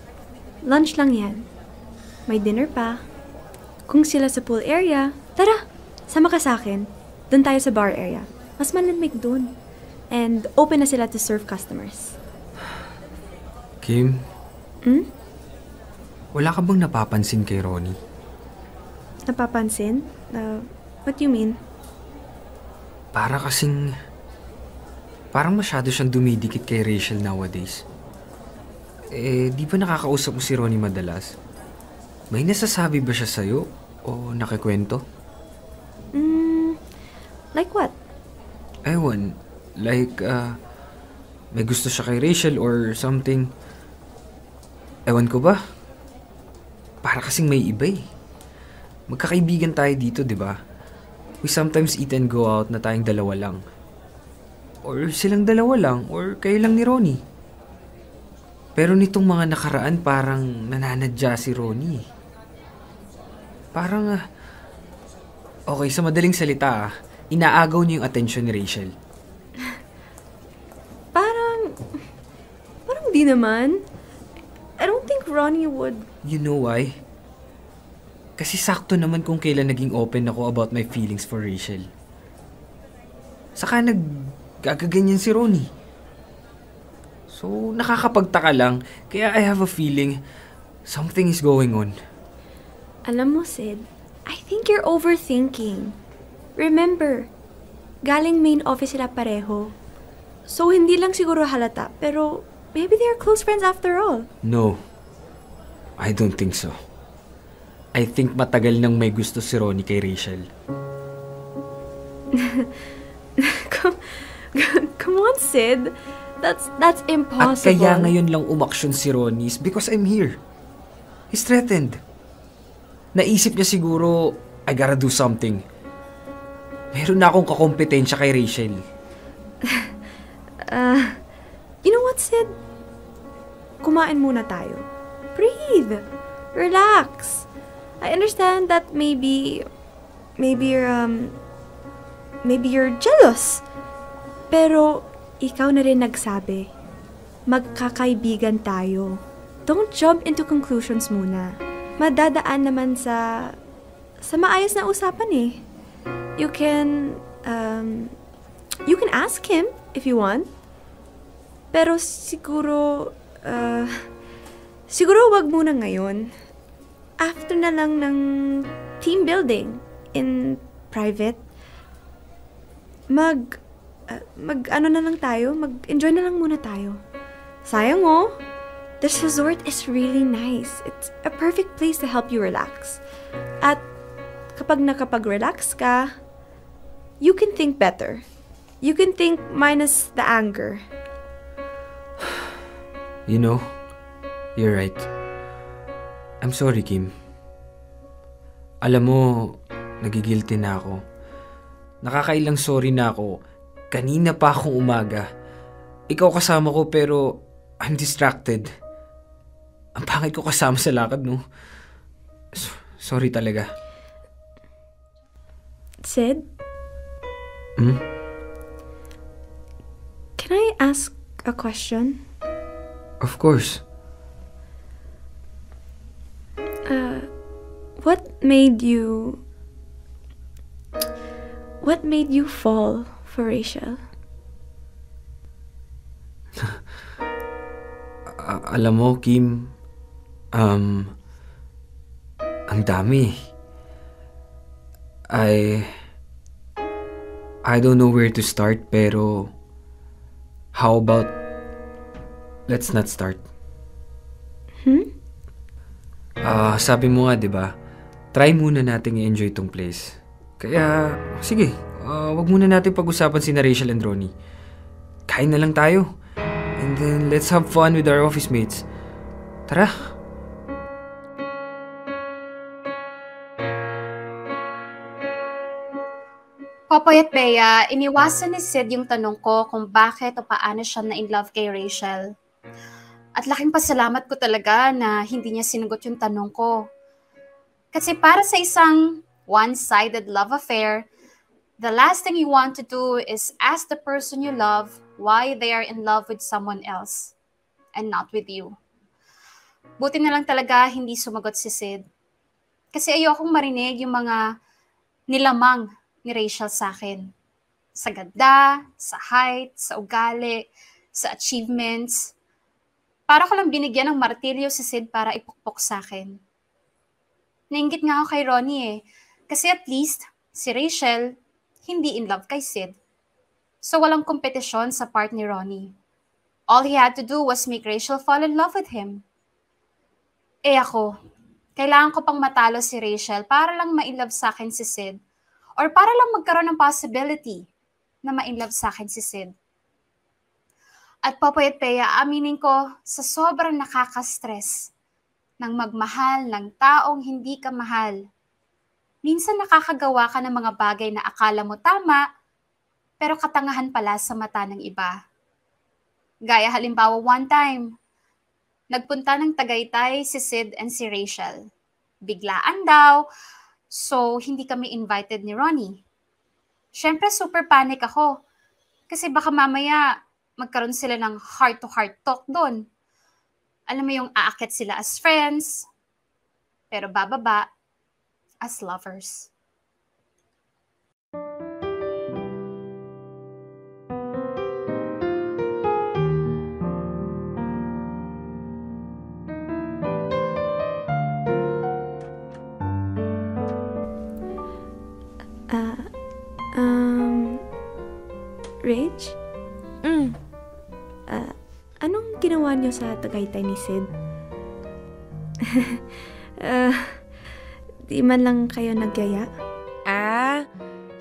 Lunch lang yan. May dinner pa. Kung sila sa pool area, tara, sama ka sa akin. Doon tayo sa bar area. Mas malamig doon. And open na sila to serve customers. Kim? Wala ka bang napapansin kay Ronnie? Napapansin? What do you mean? Parang masyado siyang dumidikit kay Rachel nowadays. Di ba nakakausap mo si Ronnie madalas? May nasasabi ba siya sa'yo? O nakikwento? Like what? Ewan. Like, may gusto siya kay Rachel or something. Ewan ko ba? Para kasing may iba eh. Magkakaibigan tayo dito, di ba? We sometimes eat and go out na tayong dalawa lang. Or silang dalawa lang, or kayo lang ni Ronnie. Pero nitong mga nakaraan, parang nananadya si Ronnie. Parang, okay, sa madaling salita, inaagaw niya yung attention ni Rachel. Parang di naman. I don't think Ronnie would... You know why? Kasi sakto naman kung kailan naging open ako about my feelings for Rachel. Saka nagagaganyan si Ronnie. So, nakakapagtaka lang. Kaya I have a feeling something is going on. Alam mo, Sid, I think you're overthinking. Remember, galing main office sila pareho. So, hindi lang siguro halata, pero maybe they're close friends after all. No. I don't think so. I think matagal nang may gusto si Ronnie kay Rachel. Come on, Sid. That's impossible. At kaya ngayon lang umaksyon si Ronnie is because I'm here. He's threatened. Naisip niya siguro, I gotta do something. Meron na akong kakompetensya kay Rachel. You know what, Sid? Kumain muna tayo. Breathe. Relax. I understand that maybe you're jealous. Pero ikaw na rin nagsabi. Magkakaibigan tayo. Don't jump into conclusions muna. Madadaan naman sa maayos na usapan eh. You can ask him if you want. Pero siguro wag muna ngayon. After na lang ng team building in private, Mag-ano na lang tayo? Mag-enjoy na lang muna tayo. Sayang oh. This resort is really nice. It's a perfect place to help you relax. At kapag nakapag-relax ka, you can think better. You can think minus the anger. You know, you're right. I'm sorry, Kim. Alam mo, nagigilty na ako. Nakakailang sorry na ako. Kanina pa akong umaga. Ikaw kasama ko pero I'm distracted. Ang pangit ko kasama sa lakad, no? Sorry talaga. Sid? Hmm? Can I ask a question? Of course. What made you fall for Rachel? Alam mo, Kim, ang dami. I don't know where to start, pero how about let's not start? Sabi mo nga, 'di ba? Try muna nating i-enjoy tong place. Kaya, sige, wag muna natin pag-usapan si Rachel and Ronnie. Kain na lang tayo. And then, let's have fun with our office mates. Tara. Popoy at Bea, iniwasan ni Sid yung tanong ko kung bakit o paano siya na-in-love kay Rachel. At laking pasalamat ko talaga na hindi niya sinagot yung tanong ko. Kasi para sa isang one-sided love affair, the last thing you want to do is ask the person you love why they are in love with someone else and not with you. Buti na lang talaga hindi sumagot si Sid. Kasi ayokong marinig yung mga nilamang ni Rachel sa akin. Sa ganda, sa height, sa ugali, sa achievements. Para ko lang binigyan ng martilyo si Sid para ipukpok sa akin. Nainggit nga ako kay Ronnie eh. Kasi at least, si Rachel, hindi in love kay Sid. So walang kompetisyon sa part ni Ronnie. All he had to do was make Rachel fall in love with him. Eh ako, kailangan ko pang matalo si Rachel para lang ma-inlove sa akin si Sid. Or para lang magkaroon ng possibility na ma-inlove sa akin si Sid. At Popoy at Bea, aminin ko sa sobrang nakaka-stress ng magmahal ng taong hindi ka mahal. Minsan nakakagawa ka ng mga bagay na akala mo tama, pero katangahan pala sa mata ng iba. Gaya halimbawa one time, nagpunta ng Tagaytay si Sid and si Rachel. Biglaan daw, so hindi kami invited ni Ronnie. Siyempre super panic ako, kasi baka mamaya magkaroon sila ng heart-to-heart talk doon. Alam mo yung aakyat sila as friends, pero bababa as lovers. Rach? Anong ginawa niyo sa Tagaytay ni Sid? Di man lang kayo nagyaya?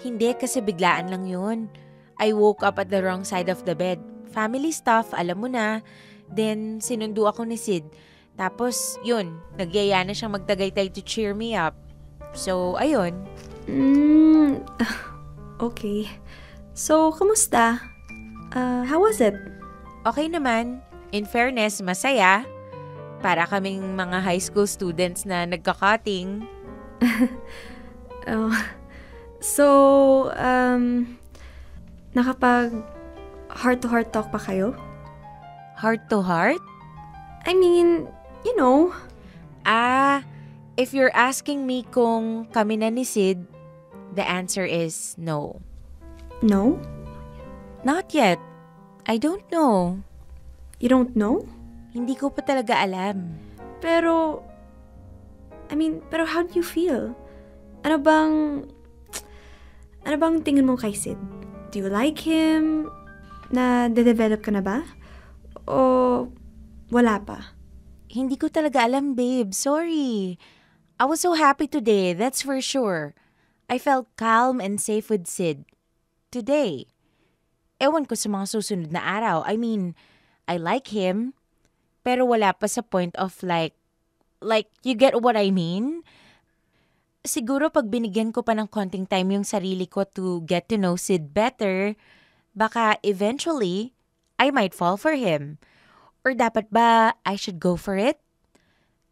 Hindi kasi biglaan lang yun. I woke up at the wrong side of the bed. Family stuff, alam mo na. Then, sinundo ako ni Sid. Tapos, yun, nagyaya na siyang magtagaytay to cheer me up. So, ayun. Okay. So, kamusta? How was it? Okay naman. In fairness, masaya. Para kaming mga high school students na nagka-cutting. So, nakapag heart-to-heart talk pa kayo? Heart-to-heart? I mean, you know. If you're asking me kung kami na ni Sid, the answer is no. No? Not yet. I don't know. You don't know? Hindi ko pa talaga alam. Pero how do you feel? Ano bang tingin mo kay Sid? Do you like him? Na-develop ka na ba? O wala pa? Hindi ko talaga alam, babe. Sorry. I was so happy today, that's for sure. I felt calm and safe with Sid. Today. Ewan ko sa mga susunod na araw. I mean, I like him, pero wala pa sa point of like, you get what I mean? Siguro pag binigyan ko pa ng konting time yung sarili ko to get to know Sid better, baka eventually, I might fall for him. Or dapat ba I should go for it?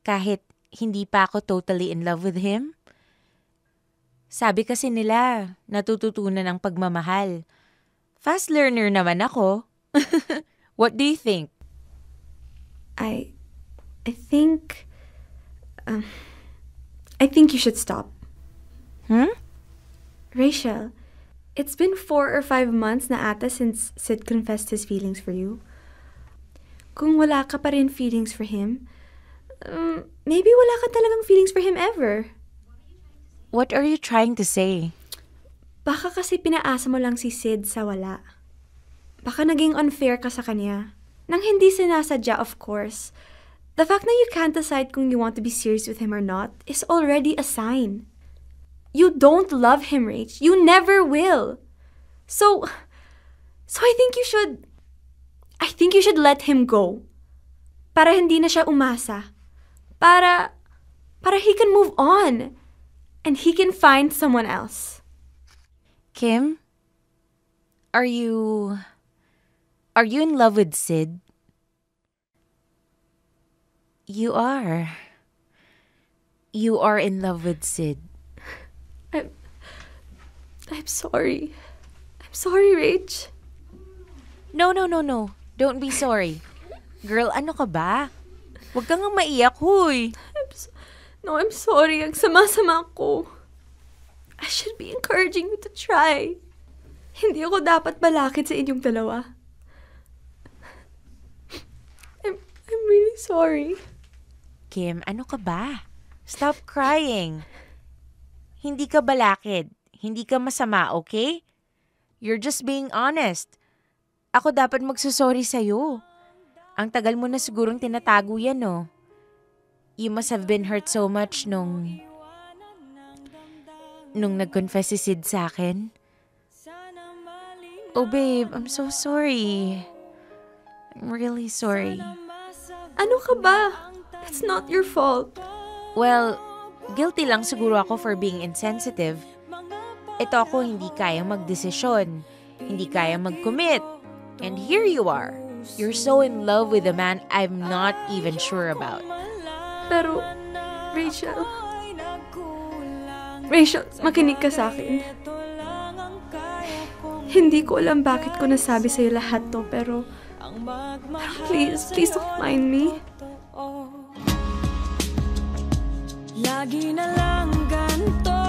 Kahit hindi pa ako totally in love with him? Sabi kasi nila, natututunan ng pagmamahal. Fast learner naman ako. What do you think? I think... I think you should stop. Rachel, it's been 4 or 5 months na ata since Sid confessed his feelings for you. Kung wala ka pa rin feelings for him, maybe wala ka talagang feelings for him ever. What are you trying to say? Baka kasi pinaasa mo lang si Sid sa wala. Baka naging unfair ka sa kanya. Nang hindi sinasadya, of course. The fact that you can't decide kung you want to be serious with him or not is already a sign. You don't love him, Rach. You never will. So I think you should let him go. Para hindi na siya umasa. Para he can move on. And he can find someone else. Kim? Are you in love with Sid? You are. You are in love with Sid. I'm sorry. I'm sorry, Rach. No. Don't be sorry. Girl, ano ka ba? Huwag kang maiyak, huy. I'm sorry. Ang sama-sama ko. I should be encouraging you to try. Hindi ako dapat balakid sa inyong dalawa. I'm really sorry. Kim, ano ka ba? Stop crying. Hindi ka balakid. Hindi ka masama, okay? You're just being honest. Ako dapat magsusorry sa'yo. Ang tagal mo na sigurong tinatago yan, no? You must have been hurt so much nung nag-confess si Sid sa akin. Oh, babe, I'm so sorry. I'm really sorry. Ano ka ba? It's not your fault. Well, guilty lang siguro ako for being insensitive. Ito ako hindi kayang magdesisyon. Hindi kayang mag-commit. And here you are. You're so in love with a man I'm not even sure about. Pero, Rachel, makinig ka sa akin. Hindi ko alam bakit ko nasabi sa'yo lahat to, pero please don't mind me. Lagi na lang ganito,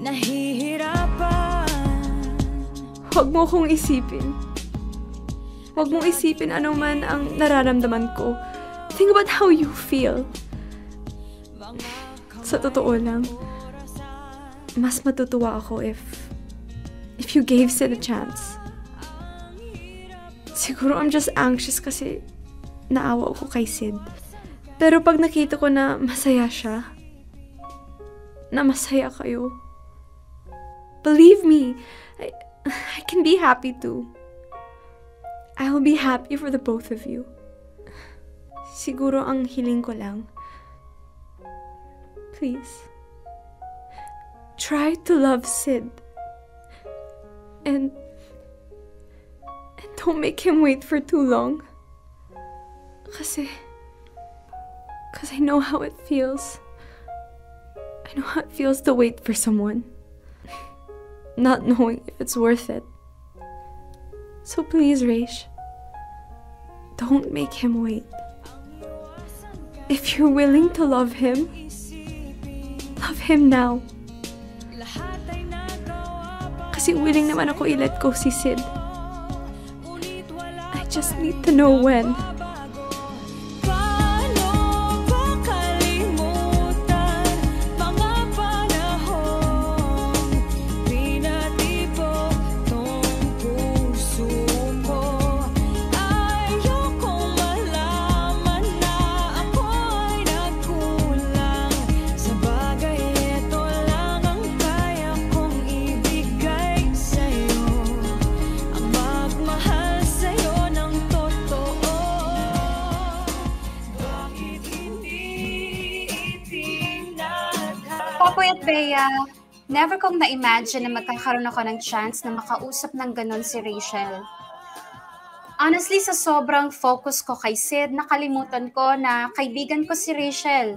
nahihirapan. Huwag mo kong isipin. Huwag mong isipin ano man ang nararamdaman ko. Think about how you feel. Sa totoo lang, mas matutuwa ako if you gave Sid a chance. Siguro I'm just anxious kasi naawa ako kay Sid. Pero pag nakita ko na masaya siya, na masaya kayo, believe me, I can be happy too. I'll be happy for the both of you. Siguro ang hiling ko lang, please, try to love Sid. And don't make him wait for too long. Kasi I know how it feels. I know how it feels to wait for someone, not knowing if it's worth it. So please, Rach, don't make him wait. If you're willing to love him now. Kasi willing naman ako i-let go si Sid. I just need to know when. Thea, never kong na-imagine na magkakaroon ako ng chance na makausap ng ganun si Rachel. Honestly, sa sobrang focus ko kay Sid, nakalimutan ko na kaibigan ko si Rachel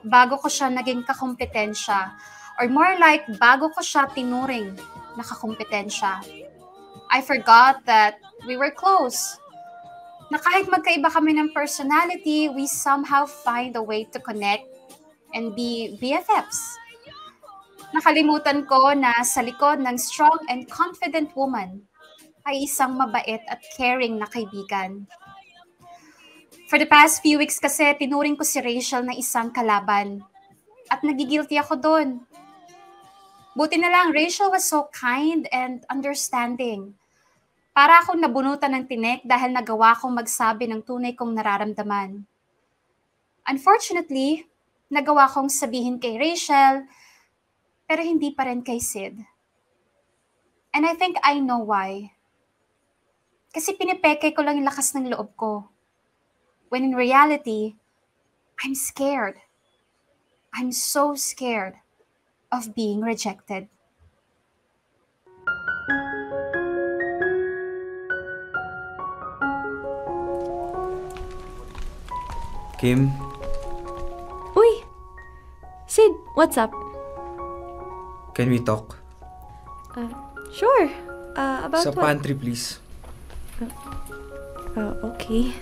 bago ko siya naging kakumpetensya. Or more like, bago ko siya tinuring na kakumpetensya. I forgot that we were close. Na kahit magkaiba kami ng personality, we somehow find a way to connect and be BFFs. Nakalimutan ko na sa likod ng strong and confident woman ay isang mabait at caring na kaibigan. For the past few weeks kasi, tinuring ko si Rachel na isang kalaban. At nagigilty ako doon. Buti na lang, Rachel was so kind and understanding. Para akong nabunutan ng tinik dahil nagawa kong magsabi ng tunay kong nararamdaman. Unfortunately, nagawa kong sabihin kay Rachel, pero hindi pa rin kay Sid. And I think I know why. Kasi pinipeke ko lang yung lakas ng loob ko. When in reality, I'm scared. I'm so scared of being rejected. Kim? Uy! Sid, what's up? Can we talk? Sure. About Sa what? pantry, please. Okay.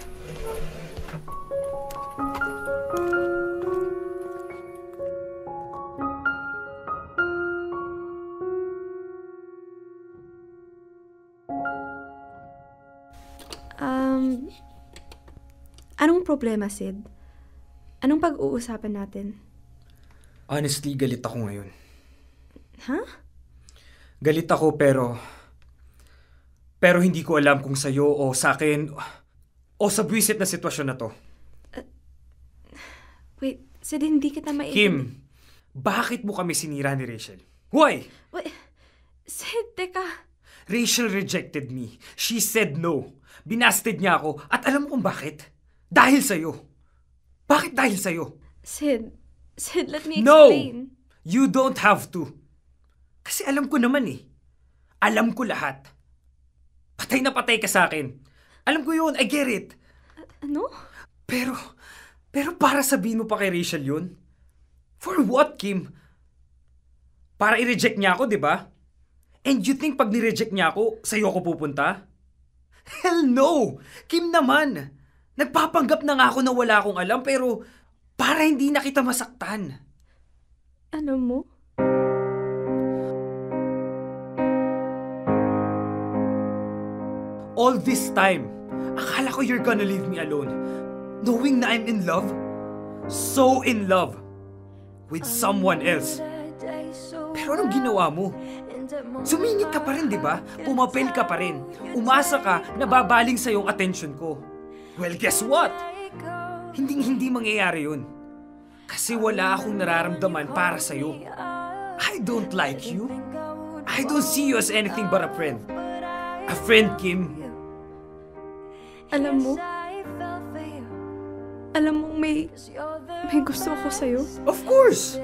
Anong problema, Sid? Anong pag-uusapan natin? Honestly, galit ako ngayon. Huh? Galit ako pero hindi ko alam kung sa'yo o sa'kin o sa buwisit na sitwasyon na to. Wait, Sid, hindi kita maintindihan. Kim, bakit mo kami sinira ni Rachel? Why? Wait, Sid, teka. Rachel rejected me. She said no. Binasted niya ako at alam mo kung bakit? Dahil sa'yo. Bakit dahil sa'yo? Sid, let me explain. No! You don't have to. Kasi alam ko naman eh. Alam ko lahat. Patay na patay ka sa akin. Alam ko yun, I get it. Ano? Pero para sabihin mo pa kay Rachel yun? For what, Kim? Para i-reject niya ako, di ba? And you think pag ni-reject niya ako, sa'yo ako pupunta? Hell no! Kim naman! Nagpapanggap na nga ako na wala akong alam pero para hindi na kita masaktan. Ano mo? All this time, akala ko you're gonna leave me alone. Knowing na I'm in love. So in love. With someone else. Pero anong ginawa mo? Sumingit ka pa rin, di ba? Pumapel ka pa rin. Umasa ka na babaling sa yung attention ko. Well, guess what? Hindi mangyayari yun. Kasi wala akong nararamdaman para sa'yo. I don't like you. I don't see you as anything but a friend. A friend, Kim. Alam mo may gusto ko sa'yo. Of course!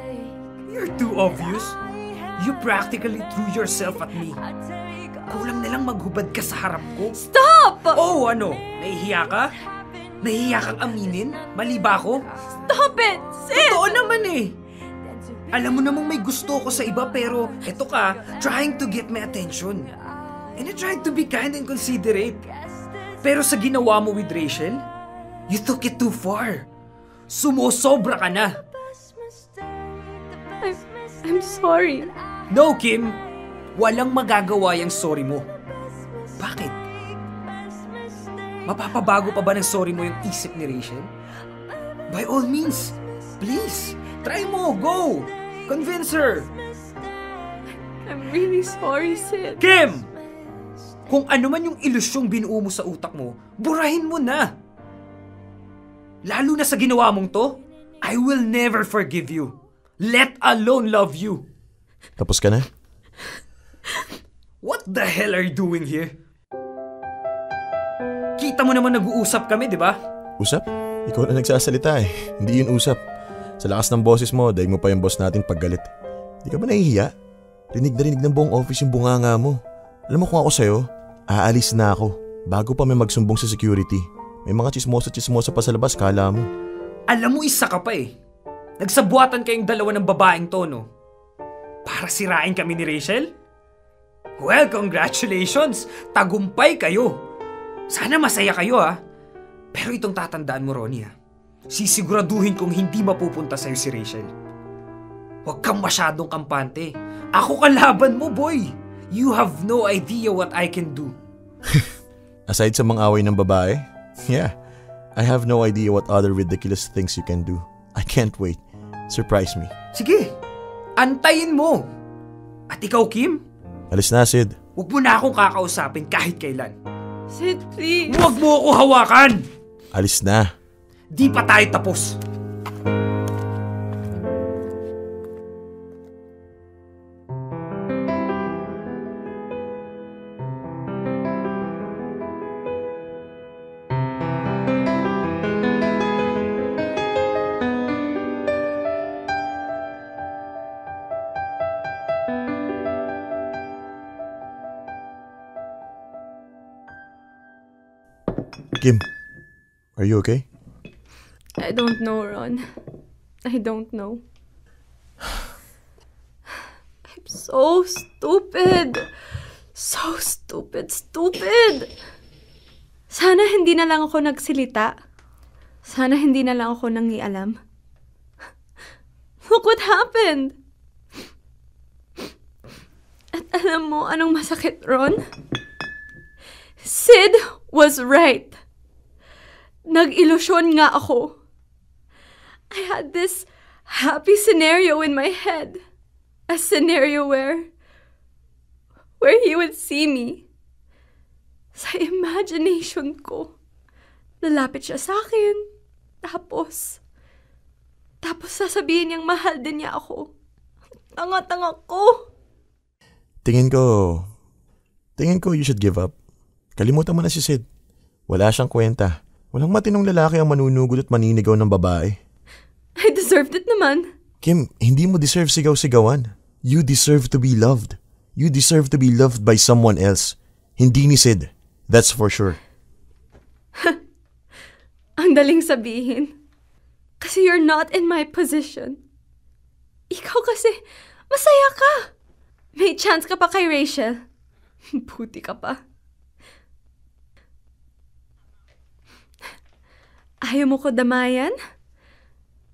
You're too obvious. You practically threw yourself at me. Kulang na lang maghubad ka sa harap ko. Stop! Oh, ano? Nahihiya ka? Nahihiya kang aminin? Mali ba ako? Stop it! Sid! Totoo naman eh! Alam mo namang may gusto ko sa iba pero eto ka, trying to get my attention. And I tried to be kind and considerate. Pero sa ginawa mo with Rachel, you took it too far. Sumosobra ka na. I'm sorry. No, Kim. Walang magagawa yung sorry mo. Bakit? Mapapabago pa ba ng sorry mo yung isip ni Rachel? By all means, please, try mo, go! Convince her! I'm really sorry, Sid. Kim! Kung ano man yung ilusyong binuo mo sa utak mo, burahin mo na! Lalo na sa ginawa mong to, I will never forgive you. Let alone love you. Tapos ka na? What the hell are you doing here? Kita mo naman nag-uusap kami, di ba? Usap? Ikaw na nagsasalita eh. Hindi yun usap. Sa lakas ng boses mo, daig mo pa yung boss natin paggalit. Di ka ba nahihiya? Rinig na rinig ng buong office yung bunganga mo. Alam mo kung ako sa'yo, aalis na ako bago pa may magsumbong sa security. May mga chismosa-chismosa pa sa labas, kala mo. Alam mo, isa ka pa eh. Nagsabuatan kayong dalawa ng babaeng to, no? Para sirain kami ni Rachel? Well, congratulations! Tagumpay kayo! Sana masaya kayo, ha? Pero itong tatandaan mo, Ronnie, ha? Sisiguraduhin kong hindi mapupunta sa'yo si Rachel. Huwag kang masyadong kampante. Ako kalaban mo, boy! You have no idea what I can do. Aside sa mga away ng babae, yeah, I have no idea what other ridiculous things you can do. I can't wait. Surprise me. Sige, antayin mo. At ikaw, Kim? Alis na, Sid. Huwag mo na akong kakausapin kahit kailan. Sid, please. Huwag mo ako hawakan! Alis na. Di pa tayo tapos. Kim, are you okay? I don't know, Ron. I don't know. I'm so stupid. So stupid. Sana hindi na lang ako nagsilita. Sana hindi na lang ako nangialam. Look what happened. At alam mo anong masakit, Ron? Sid was right. Nag-ilusyon nga ako. I had this happy scenario in my head. A scenario where he would see me. Sa imagination ko, lalapit siya sa akin. Tapos sasabihin niyang mahal din niya ako. Tanga-tanga ko. Tingin ko you should give up. Kalimutan mo na si Sid. Wala siyang kwenta. Walang matinong lalaki ang manunugod at maninigaw ng babae. I deserved it naman. Kim, hindi mo deserve sigaw-sigawan. You deserve to be loved. You deserve to be loved by someone else. Hindi ni Sid. That's for sure. Ang daling sabihin. Kasi you're not in my position. Ikaw kasi, masaya ka. May chance ka pa kay Rachel. Buti ka pa. Ayaw mo ko damayan?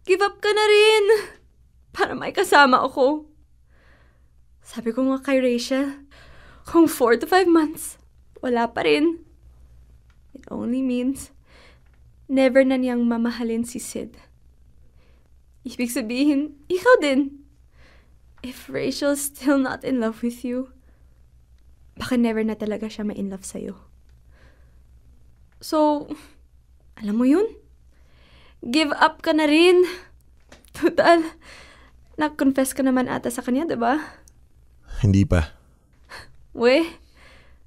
Give up ka na rin. Para may kasama ako. Sabi ko nga kay Rachel, kung 4 to 5 months, wala pa rin. It only means, never na niyang mamahalin si Sid. Ibig sabihin, ikaw din. If Rachel's still not in love with you, baka never na talaga siya ma-in love sa'yo. So, alam mo yun? Give up ka na rin. Total, nag-confess ka naman ata sa kanya, diba? Hindi pa. We,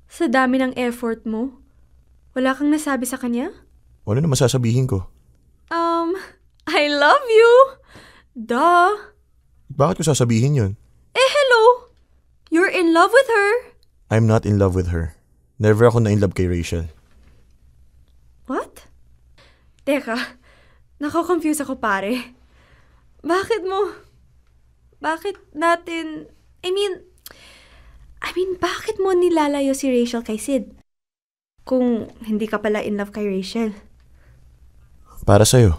sa dami ng effort mo, wala kang nasabi sa kanya? Ano na masasabihin ko? I love you! Duh! Bakit ko sasabihin yun? Hello! You're in love with her! I'm not in love with her. Never ako na in love kay Rachel. What? Teka, nako-confuse ako pare. Bakit natin, I mean, bakit mo nilalayo si Rachel kay Sid? Kung hindi ka pala in love kay Rachel. Para sa'yo.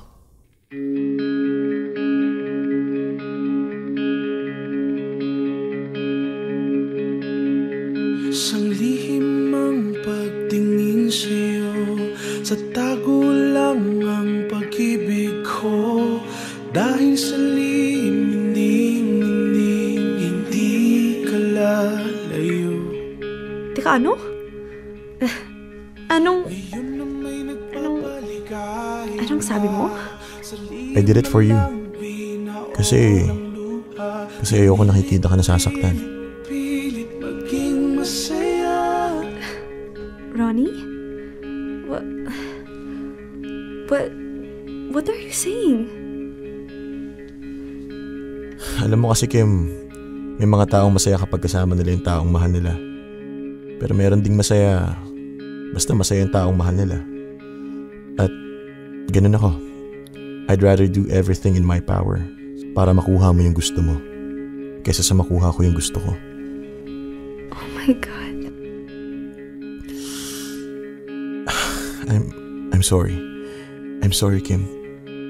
Isang lihim ang pagtingin sa'yo, sa tago lang ang pag-ibig ko. Dahil sa lihim, hindi ka lalayo. Teka, ano? Anong sabi mo? I did it for you. Kasi ayoko nakikita ka nasasaktan. Ronnie? What are you saying? Alam mo kasi, Kim, May mga taong masaya kapag kasama nila yung taong mahal nila. Pero meron ding masaya basta masaya yung taong mahal nila. At ganun ako. I'd rather do everything in my power para makuha mo yung gusto mo kaysa sa makuha ko yung gusto ko. Oh my God. I'm sorry. I'm sorry, Kim.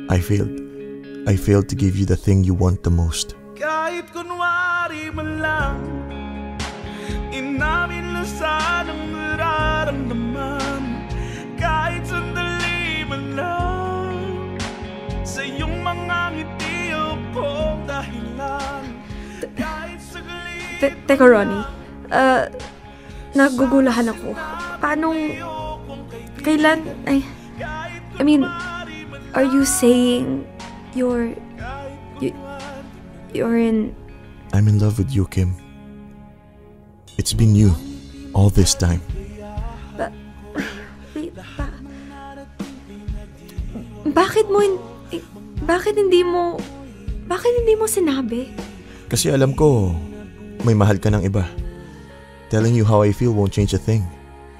I failed to give you the thing you want the most. Kahit kunwari man lang, inamin lang sanang nararamdaman. Kahit sandali man lang, sa iyong mga ngiti akong dahilan. Kahit saglit. Teka, Ronnie. Nagugulahan ako. Kailan? I mean, are you saying you're in... I'm in love with you, Kim. It's been you all this time. Bakit hindi mo sinabi? Kasi alam ko, may mahal ka ng iba. Telling you how I feel won't change a thing.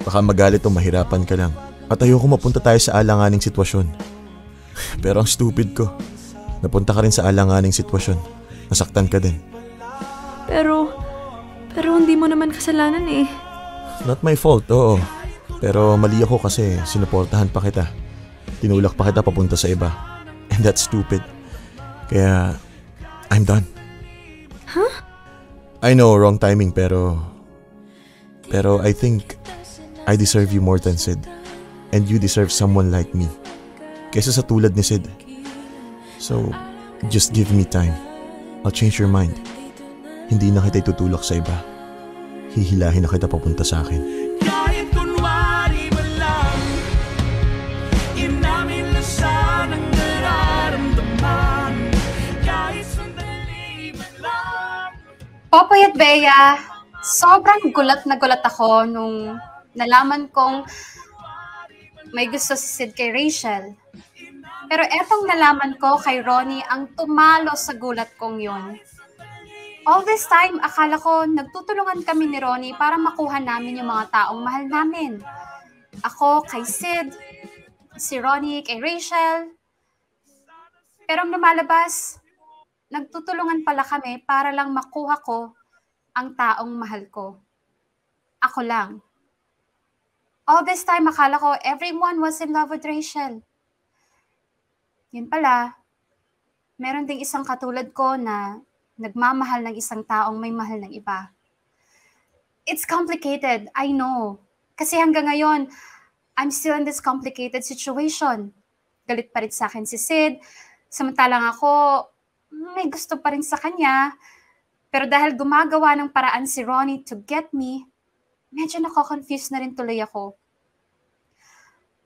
Baka magalit o mahirapan ka lang. At ayoko mapunta tayo sa alanganing sitwasyon. Pero ang stupid ko. Napunta ka rin sa alanganing sitwasyon. Nasaktan ka din. Pero hindi mo naman kasalanan eh. Not my fault, oo. Pero mali ako kasi sinuportahan pa kita. Tinulak pa kita papunta sa iba. And that's stupid. Kaya, I'm done. Huh? I know, wrong timing pero I think I deserve you more than Sid. And you deserve someone like me. Kaysa sa tulad ni Sid. So, just give me time. I'll change your mind. Hindi na kita itutulak sa iba. Hihilahin na kita papunta sa akin. Kahit kunwari man lang, inamin lang sanang nararamdaman. Kahit sandali man lang. Popoy at Bea, sobrang gulat na gulat ako nung nalaman kong may gusto si Sid kay Rachel. Pero etong nalaman ko kay Ronnie ang tumalo sa gulat kong yun. All this time, akala ko nagtutulungan kami ni Ronnie para makuha namin yung mga taong mahal namin. Ako kay Sid, si Ronnie kay Rachel. Pero ang lumalabas, nagtutulungan pala kami para lang makuha ko ang taong mahal ko. Ako lang. All this time, akala ko everyone was in love with Rachel. Yun pala, meron ding isang katulad ko na nagmamahal ng isang taong may mahal ng iba. It's complicated, I know. Kasi hanggang ngayon, I'm still in this complicated situation. Galit pa rin sa akin si Sid. Samantalang ako, may gusto pa rin sa kanya. Pero dahil gumagawa ng paraan si Ronnie to get me, medyo nako-confuse na rin tuloy ako.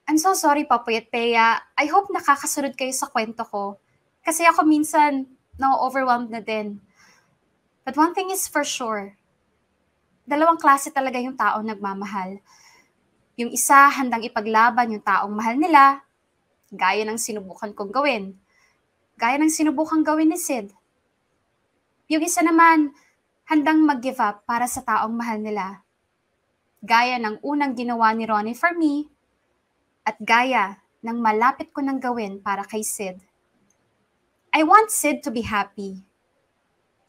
I'm so sorry, Popoy at Bea. I hope nakakasunod kayo sa kwento ko. Kasi ako minsan, na-overwhelmed na din. But one thing is for sure, dalawang klase talaga yung taong nagmamahal. Yung isa, handang ipaglaban yung taong mahal nila, gaya ng sinubukan kong gawin. Gaya ng sinubukan gawin ni Sid. Yung isa naman, handang mag-give up para sa taong mahal nila. Gaya ng unang ginawa ni Ronnie for me, at gaya ng malapit ko nang gawin para kay Sid. I want Sid to be happy.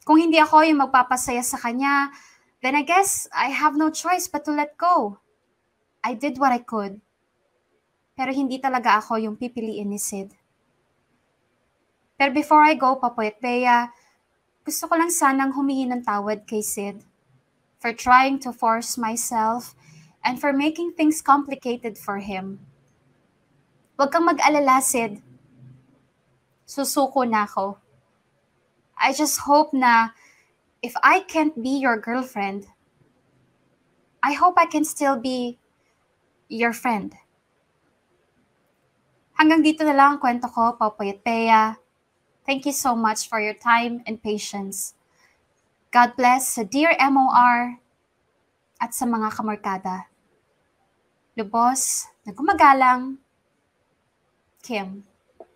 Kung hindi ako yung magpapasaya sa kanya, then I guess I have no choice but to let go. I did what I could. Pero hindi talaga ako yung pipiliin ni Sid. Pero before I go, Popoy at Bea, gusto ko lang sanang humingi ng tawad kay Sid for trying to force myself and for making things complicated for him. Huwag kang mag-alala, Sid. Susuko na ako. I just hope na if I can't be your girlfriend, I hope I can still be your friend. Hanggang dito na lang ang kwento ko, Popoy at Bea. Thank you so much for your time and patience. God bless sa Dear MOR at sa mga kamarkada. Lubos na gumagalang, Kim.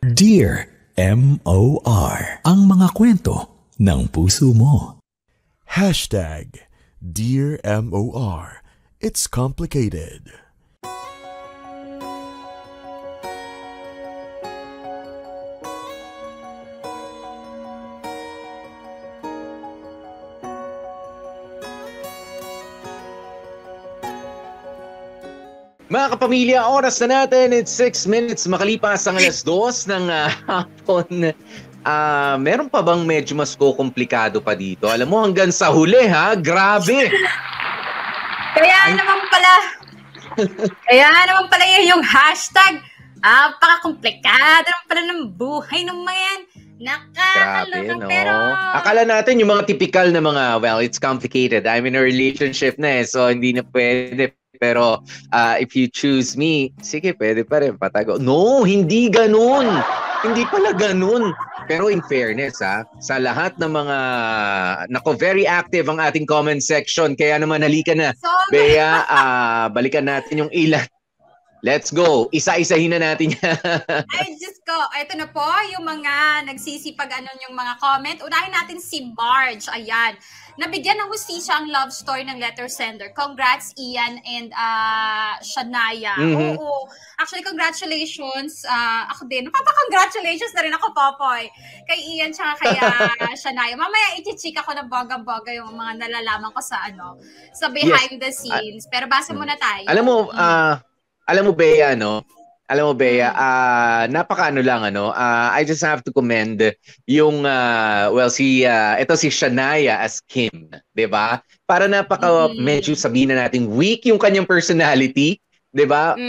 Dear MOR, ang mga kwento ng puso mo. Hashtag Dear MOR. It's complicated. Mga kapamilya, oras na natin. It's 6 minutes makalipas ang 2:00 ng hapon. Meron pa bang medyo mas komplikado pa dito? Alam mo, hanggang sa huli ha, grabe. Kaya naman pala yung hashtag. Napaka-komplikado naman pala ng buhay ng mga yan. Nakakaloka, no? pero... Akala natin yung mga typical na mga, well, it's complicated. I'm in a relationship na so hindi na pwede. Pero if you choose me, sige, pwede pa rin, patago. No, hindi ganun. Hindi pala ganun. Pero in fairness, sa lahat ng mga, very active ang ating comment section. Kaya naman, halika na. Bea, balikan natin yung ilan. Let's go. Isa-isahin na natin yan. Ay, Diyos ko. Ito na po yung mga nagsisipag yung mga comment. Unahin natin si Marge. Ayan. Nabigyan ng hustisya ang love story ng letter sender. Congrats, Ian and Shania. Mm-hmm. Oo. Actually, congratulations. Ako din. Congratulations na rin ako, Popoy. Kay Ian tsaka kay Shania. Mamaya i-check ako ng bongga-bongga yung mga nalalaman ko sa sa behind the scenes. Pero basa muna tayo. Alam mo, Bea, napaka lang, I just have to commend yung, ito si Shania as Kim, di ba? Para medyo sabihin na natin, weak yung kanyang personality, di ba?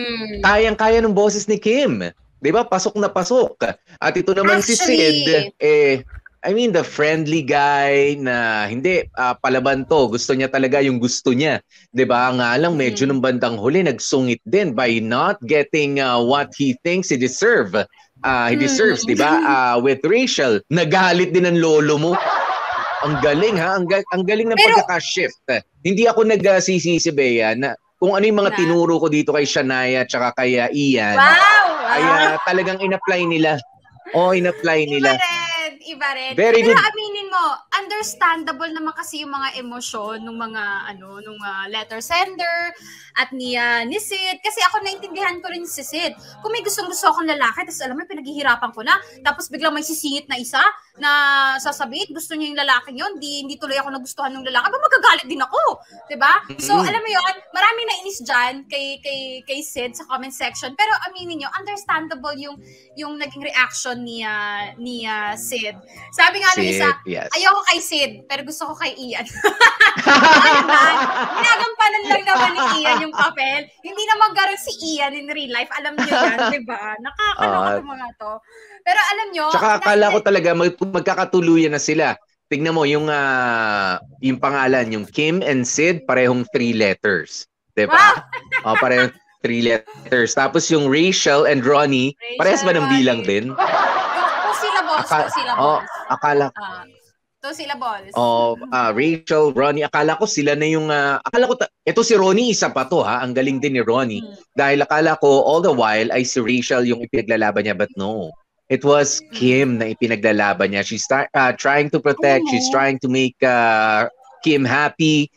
Kayang-kaya ng boses ni Kim, di ba? Pasok na pasok. At ito naman si Sid, the friendly guy na hindi, palaban to. Gusto niya talaga yung gusto niya. 'Di ba? Nga lang, medyo nung bandang huli, nagsungit din by not getting what he thinks he deserves, 'di ba? With Rachel, nagalit din ang lolo mo. Ang galing, ha? Ang galing ng pagkaka-shift. Hindi ako nagsisisi, Bea, na kung ano yung mga tinuro ko dito kay Shania at kay Ian. Wow! Ay talagang in-apply nila. In-apply nila. Iba rin. Very Pero good. aminin mo, understandable naman kasi yung mga emosyon ng mga letter sender at ni Sid. Kasi ako naintindihan ko rin si Sid. Kung may gustong-gusto akong lalaki, tapos alam mo, pinaghihirapan ko na, tapos biglang may sisingit na isa na sasabihin, gusto niya yung lalaking yun, hindi tuloy ako nagustuhan ng lalaki, ba magagalit din ako. Diba? So, alam mo yun, maraming nainis dyan kay Sid sa comment section. Pero aminin nyo, understandable yung naging reaction ni Sid. Sabi nga ng isa, ayoko kay Sid, pero gusto ko kay Ian. Ginagampanan lang naman ni Ian yung papel. Hindi naman gano'n si Ian in real life. Alam niyo yan, di ba? Nakakaloka itong mga to. Pero alam niyo... Tsaka akala ko talaga magkakatuluyan na sila. Tignan mo, yung pangalan, yung Kim and Sid, parehong 3 letters. Di ba? Parehong 3 letters. Tapos yung Rachel and Ronnie, parehas ba ng bilang din? 2 syllables. Akala 2 syllables. Rachel, Ronnie, akala ko sila na yung ito si Ronnie, isa pa to, ha. Ang galing din ni Ronnie. Dahil akala ko all the while ay si Rachel yung ipinaglalaban niya, but no. It was Kim na ipinaglalaban niya. She's trying to protect, she's trying to make Kim happy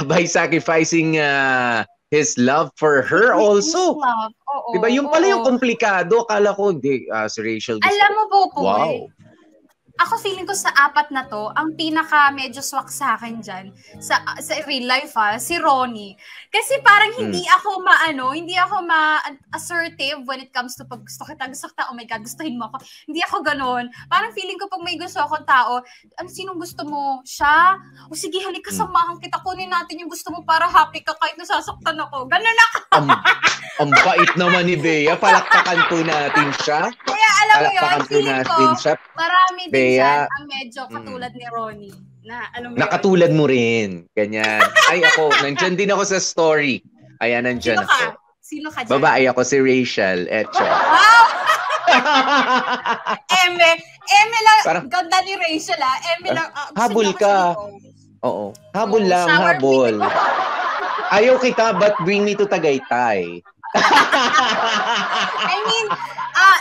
by sacrificing his love for her also. Diba? Yung pala yung komplikado. Akala ko, hindi, si Rachel. Alam mo po, wow. Ako feeling ko sa 4 na to, ang pinaka medyo swak sa akin dyan, sa real life si Ronnie. Kasi parang hindi ako assertive when it comes to pag gusto kita, oh my God, gustuhin mo ako. Hindi ako ganon. Parang feeling ko pag may gusto akong tao, sinong gusto mo? Siya? O sige, halika, samahan kita, kunin natin yung gusto mo para happy ka kahit nasasaktan ako. Ganon ako. Ang bait naman ni Bea. Palakpakan po natin siya. Kaya alam mo yun, feeling ko, marami din Bea, ang medyo katulad ni Ronnie. Na, alam mo nakatulad mo rin. Ganyan. Ay, ako, nandyan din ako sa story. Ayan, nandyan ako. Sino ka dyan? Babae ako, si Rachel. Echo. Wow! Eme lang. Ganda ni Rachel, Eme lang. Habol ka. Oo. Habol lang, habol. Ayaw kita, but bring me to Tagaytay. I mean,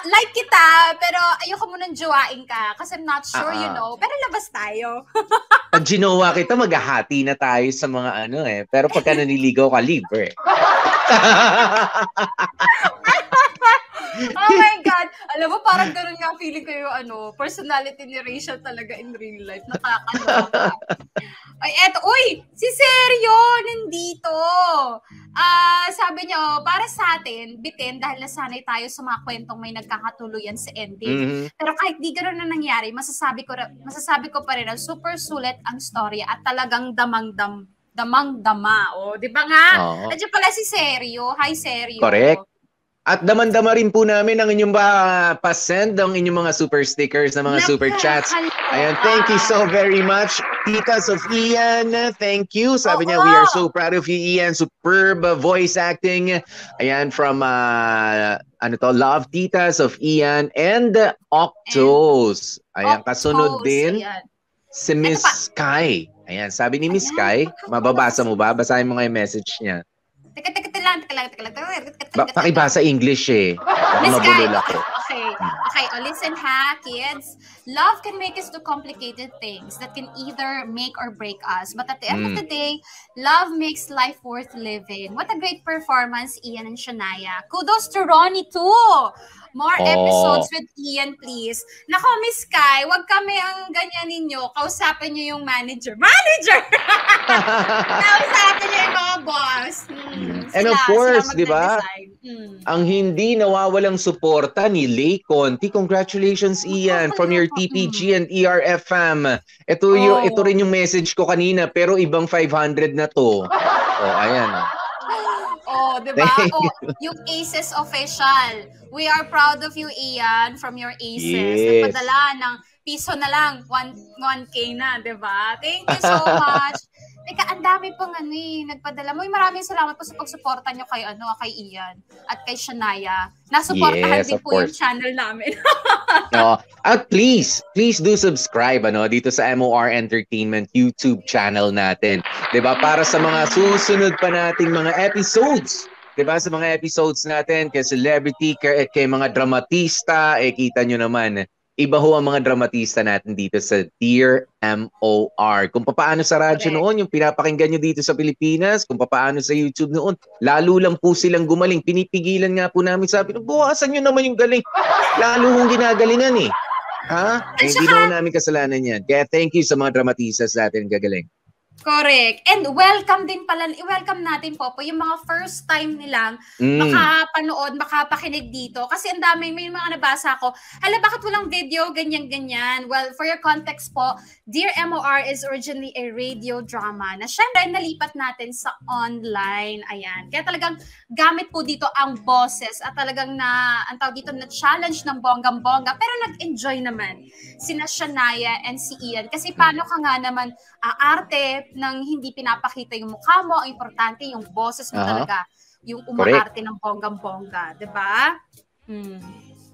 like kita, pero ayoko mo nang jowain ka kasi I'm not sure, you know. Pero labas tayo. Pag ginawa kita, maghahati na tayo sa mga ano eh. Pero pagka naniligaw ka, libre. Oh my God! Alam mo, parang ganun nga feeling ko yung personality ni Rachel talaga in real life. Nakakaloka. Ay, eto, si Sergio nandito. Sabi niya, para sa atin, bitin, dahil nasanay tayo sa mga kwentong may nagkakatuluyan sa ending. Pero kahit di gano'n na nangyari, masasabi ko pa rin na super sulit ang storya at talagang damang-dama. Di ba nga? Nandiyan pala si Sergio. Hi, Sergio. Correct. At damandama rin po namin ang inyong pasend, ang inyong mga super stickers na mga super chats. Ayan, thank you so very much. Titas of Ian, thank you. Sabi niya, we are so proud of you, Ian. Superb voice acting. Ayan, from, Love Titas of Ian and Octos. Ayan, kasunod din si Miss Sky. Ayan, sabi ni Miss Sky, mababasa mo ba? Basahin mo nga yung message niya. Teka lang. Pakibasa English eh. Mabulol ako. Okay. Listen ha, kids. Love can make us do complicated things that can either make or break us. But at the end of the day, love makes life worth living. What a great performance, Ian and Shania. Kudos to Ronnie too. More episodes with Ian, please. Nako, Miss Sky, wag kami ang ganyan ninyo. Kausapin niyo yung manager. Kausapin niyo yung mga boss. And of course, di ba? Ang hindi nawawalang suporta ni Lay Conti. Congratulations, Ian, from your TPG and ERF fam. Ito rin yung message ko kanina, pero ibang 500 na to. Ayan. Diba? Yung Aces official. We are proud of you, Ian, from your Aces. Nagpadala ng piso na lang, 1K na, diba? Thank you so much. Teka, ang dami pong nagpadala mo. Maraming salamat po sa pagsuporta nyo kay Ian at kay Shania. Nasuportahan din po yung channel namin. At please do subscribe dito sa MOR Entertainment YouTube channel natin. 'Di ba? Para sa mga susunod pa nating mga episodes. 'Di ba? Sa mga episodes natin kay celebrity, kay mga dramatista, kita nyo naman. Iba ho ang mga dramatista natin dito sa Dear MOR. Kung paano sa radyo noon, yung pinapakinggan nyo dito sa Pilipinas, kung paano sa YouTube noon, lalo lang po silang gumaling. Pinipigilan nga po namin, sabi, buwasan nyo naman yung galing. Lalo hong ginagalingan eh. Hindi naman namin kasalanan yan. Kaya thank you sa mga dramatistas natin gagaling. Correct. And welcome natin po yung mga first time nilang makapanood, makapakinig dito. Kasi ang dami, may mga nabasa ko, bakit walang video, ganyan-ganyan. Well, for your context po, Dear MOR is originally a radio drama na syempre nalipat natin sa online. Ayan. Kaya talagang gamit po dito ang boses at talagang ang tawag dito na challenge ng bonggang-bongga. Pero nag-enjoy naman sina Shania and si Ian. Kasi paano ka nga naman arte nang hindi pinapakita yung mukha mo, ang importante yung boses mo talaga, yung umaarte ng bonggang-bongga, 'di ba?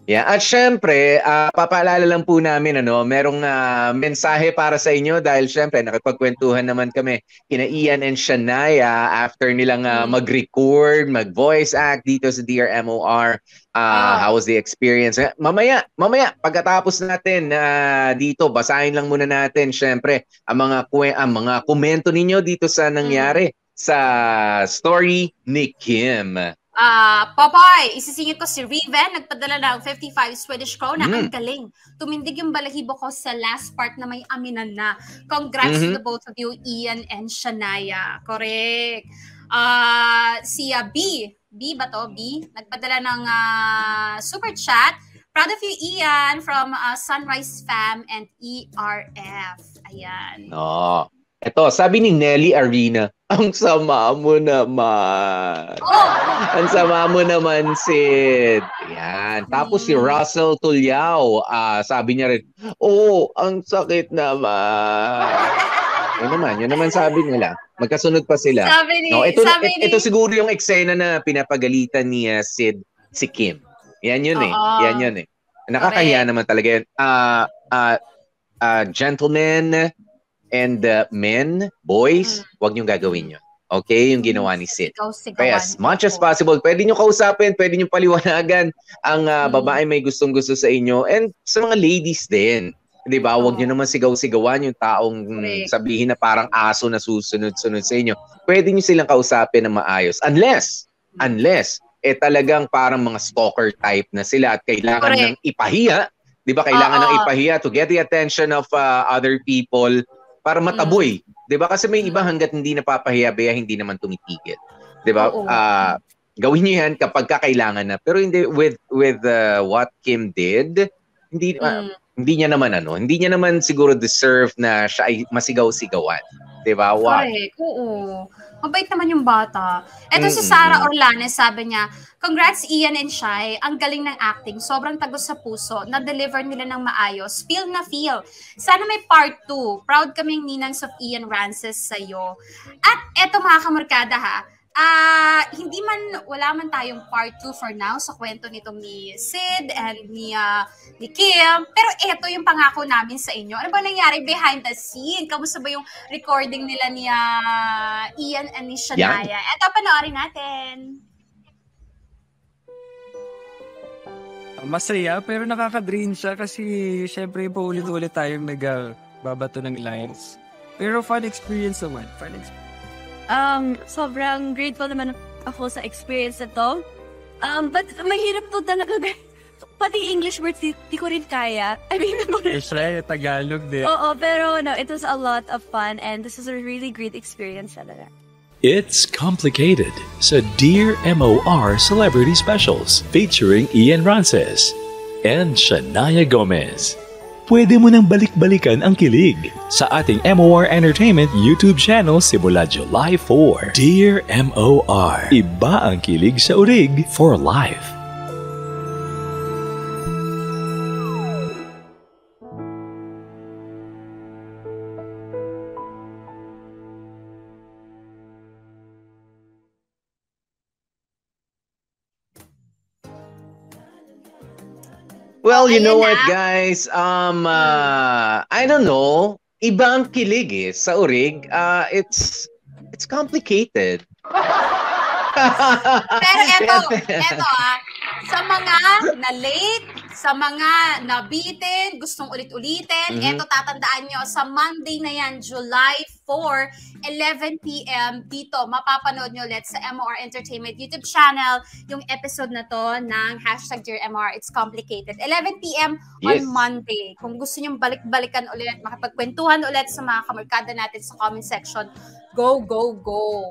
Yeah, at syempre, papaalala lang po namin merong mensahe para sa inyo dahil syempre nakipagkwentuhan naman kami kina Ian and Shania after nilang mag-record, mag-voice act dito sa Dear MOR. How was the experience? Mamaya pagkatapos natin dito, basahin lang muna natin syempre ang mga komento ninyo dito sa nangyari sa story ni Kim. Popeye, isisingit ko si Riven, nagpadala ng 55 Swedish krona. Ang galing. Tumindig yung balahibo ko sa last part na may aminan na. Congrats to the both of you, Ian and Shania. Correct. Si B ba to? B? Nagpadala ng super chat. Proud of you, Ian, from Sunrise Fam and ERF. Ayan. Ito, sabi ni Nelly Arena, ang sama mo naman. Ang sama mo naman, Sid. Yan. Tapos si Russell Tulyao, sabi niya rin, ang sakit naman. Yun naman sabi nila. Magkasunod pa sila. Ito siguro yung eksena na pinapagalitan ni Sid, si Kim. Yan yun eh. Nakakahiya naman talaga yun. Gentlemen, and men, boys, wag niyong gagawin yun. Okay, yung ginawa ni Sid. Sigaw-sigawan. Kaya as much as possible, pwede nyo kausapin, pwede nyo paliwanagan ang babae may gustong-gusto sa inyo and sa mga ladies din. Di ba? Huwag nyo naman sigaw-sigawan yung taong sabihin na parang aso na susunod-sunod sa inyo. Pwede nyo silang kausapin na maayos. Unless, talagang parang mga stalker type na sila at kailangan ng ipahiya. Di ba? Kailangan ng ipahiya to get the attention of other people para mataboy. 'Di ba? Kasi may iba hangga't hindi napapahiya, hindi naman tumitigil. 'Di ba? Gawin niyo 'yan kapag kailangan na. Pero hindi with what Kim did, hindi niya naman siguro deserve na siya ay masigaw-sigawan. 'Di ba? Correct. Oo. Mabait naman yung bata. Eto si Sarah Orlanes, sabi niya, congrats Ian and Shai, ang galing ng acting, sobrang tagos sa puso, na-deliver nila ng maayos, feel na feel. Sana may part 2. Proud kaming ninangs of Ian Rances sa'yo. At eto mga kamarkada ha, wala man tayong part 2 for now sa kwento nitong ni Sid and ni Kim. Pero eto yung pangako namin sa inyo. Ano ba nangyari behind the scene? Kamusta ba yung recording nila ni Ian and ni Shania? Eto, panoorin natin. Masaya pero nakaka-drain siya kasi syempre paulit-ulit tayong nagbabato ng lines. Pero fun experience naman. Sobrang grateful naman ako sa experience na to. But mahirap to talaga. Pati English words, di ko rin kaya. I mean, Tagalog din. Oo, pero no, it was a lot of fun and this is a really great experience talaga. It's Complicated sa Dear MOR Celebrity Specials featuring Ian Rances and Shania Gomez. Pwede mo nang balik-balikan ang kilig sa ating MOR Entertainment YouTube channel simula July 4. Dear MOR, iba ang kilig sa urig for life. Well, you know what, guys? I don't know. Iba ang kilig sa urig. It's complicated. Pero eto sa mga na-late, sa mga nabitin, gustong ulit-ulitin, eto tatandaan nyo, sa Monday na yan, July 4, 11 p.m. dito, mapapanood nyo ulit sa MOR Entertainment YouTube channel, yung episode na to ng #DearMOR, It's Complicated. 11 p.m. on Monday. Kung gusto nyo balik-balikan ulit, makapagkwentuhan ulit sa mga kamarkada natin sa comment section, go, go, go!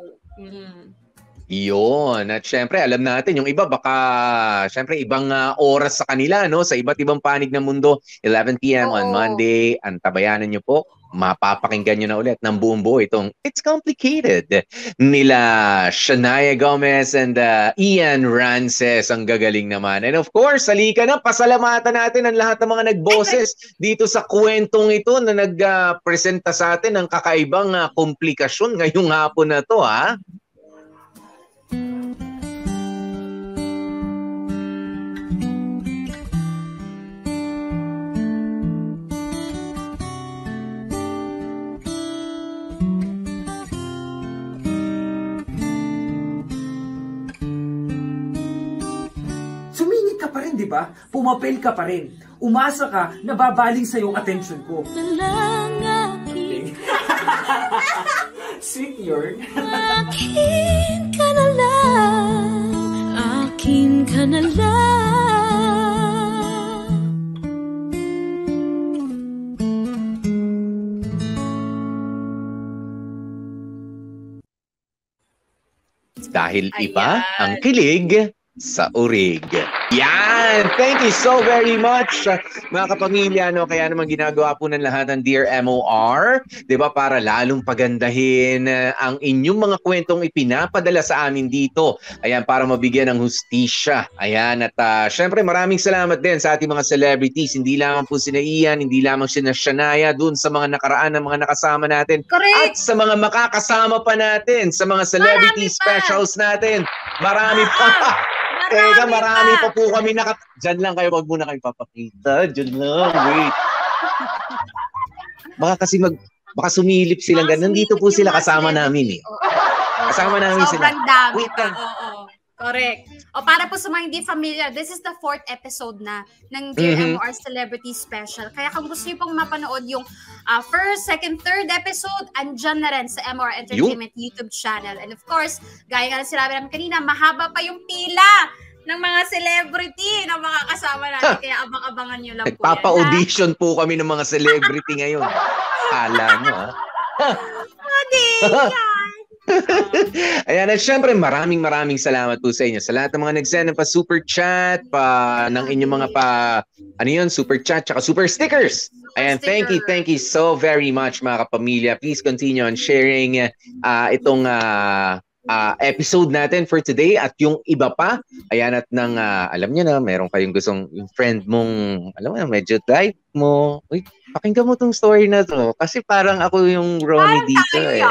Iyon. At syempre, alam natin, yung iba baka, syempre, ibang oras sa kanila, no? Sa iba't ibang panig ng mundo. 11 p.m. on Monday. Antabayanan nyo po. Mapapakinggan nyo na ulit ng buong buo itong It's Complicated nila Shania Gomez and Ian Rances. Ang gagaling naman. And of course, halika na, pasalamatan natin ang lahat ng mga nagboses dito sa kwentong ito na nagpresenta sa atin ng kakaibang komplikasyon ngayong hapon na to, ha? Sumingit ka pa rin, di ba? Pumapel ka pa rin. Umasa ka na babaling sa yung attention ko. Sweet yarn. Akin ka na lang, akin ka na lang. Dahil iba ang kilig sa urig. Yan! Thank you so very much, mga kapamilya. No? Kaya naman ginagawa po ng lahat ng Dear MOR, di ba, para lalong pagandahin ang inyong mga kwentong ipinapadala sa amin dito. Ayan, para mabigyan ng hustisya. Ayan, at syempre maraming salamat din sa ating mga celebrities. Hindi lamang po sina Ian, hindi lamang sina Shania, dun sa mga nakaraan ng mga nakasama natin. Correct. At sa mga makakasama pa natin, sa mga celebrity specials natin. Marami pa. Marami pa po kami Diyan lang kayo, wag muna kayo papakita. Diyan lang, wait. Baka kasi baka sumilip silang ganun. Nandito po sila kasama namin eh. Kasama namin sila. Sobrang dami Wait pa. lang. Oo. Correct. O para po sa mga hindi familiar, this is the 4th episode na ng Dear MOR Celebrity Special. Kaya kung gusto niyo pong mapanood yung 1st, 2nd, 3rd episode, andyan na rin sa MOR Entertainment YouTube channel. And of course, gaya nga na sinabi namin kanina, mahaba pa yung pila ng mga celebrity na mga kasama natin. Kaya abang-abangan nyo lang po yan. Nagpapa-audition po kami ng mga celebrity ngayon. Kala mo, ha? Ayan, at syempre maraming salamat po sa inyo. Sa lahat ng mga nag-send ng pa-super chat, ng inyong mga super chat, tsaka super stickers. Ayan, thank you so very much mga kapamilya. Please continue on sharing itong episode natin for today at yung iba pa. Ayan, at alam nyo na, meron kayong gustong yung friend mong, alam mo na, medyo type mo. Uy, pakinggan mo tong story na to. Kasi parang ako yung Ronnie dito eh.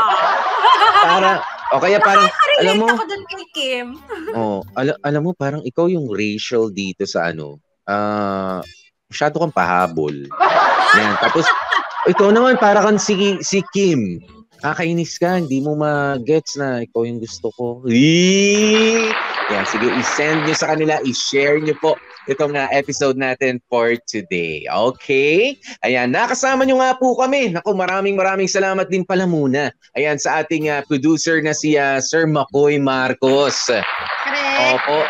Parang, o kaya parang, alam mo, ako dun kay Kim. alam mo, parang ikaw yung Rachel dito sa masyado kang pahabol. Yan, tapos, ikaw naman, para kang si Kim. Kakainis ka, hindi mo ma-gets na ikaw yung gusto ko. Yan, sige, i-send nyo sa kanila, i-share nyo po itong episode natin for today. Okay? Ayan, nakasama nyo nga po kami. Naku, maraming salamat din pala muna. Ayan, sa ating producer na si Sir Makoy Marcos. Correct. Opo.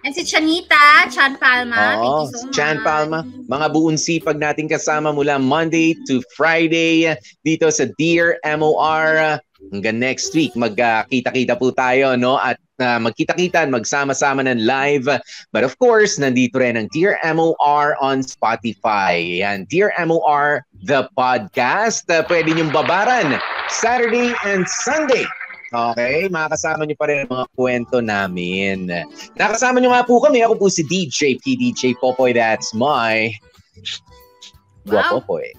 And si Chanita, Chan Palma. Thank you so much. Chan Palma. Mga buong sipag natin kasama mula Monday to Friday dito sa Dear MOR. Hanggang next week, magkita-kita po tayo, no? At magkita-kita, magsama-sama ng live. But of course, nandito rin ang Dear MOR on Spotify. Yan, Dear MOR, the podcast. Pwede niyong babaran Saturday and Sunday. Okay, makakasama niyo pa rin ang mga kwento namin. Nakasama niyo nga po kami. Ako po si DJ PDJ Popoy. That's my Popoy.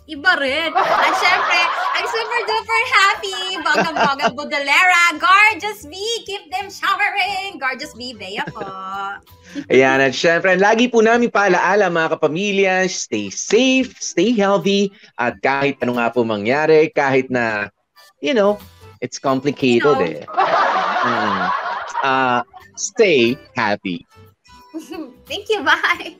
Iba rin. At syempre, I'm super duper happy. Bonggang-bonggang Budalera. Gorgeous B. Keep them showering. Gorgeous B. Bea po. Ayan, at syempre, lagi po namin paalaala mga kapamilya, stay safe, stay healthy, at kahit ano nga po mangyari, kahit na, it's complicated stay happy. Thank you. Bye.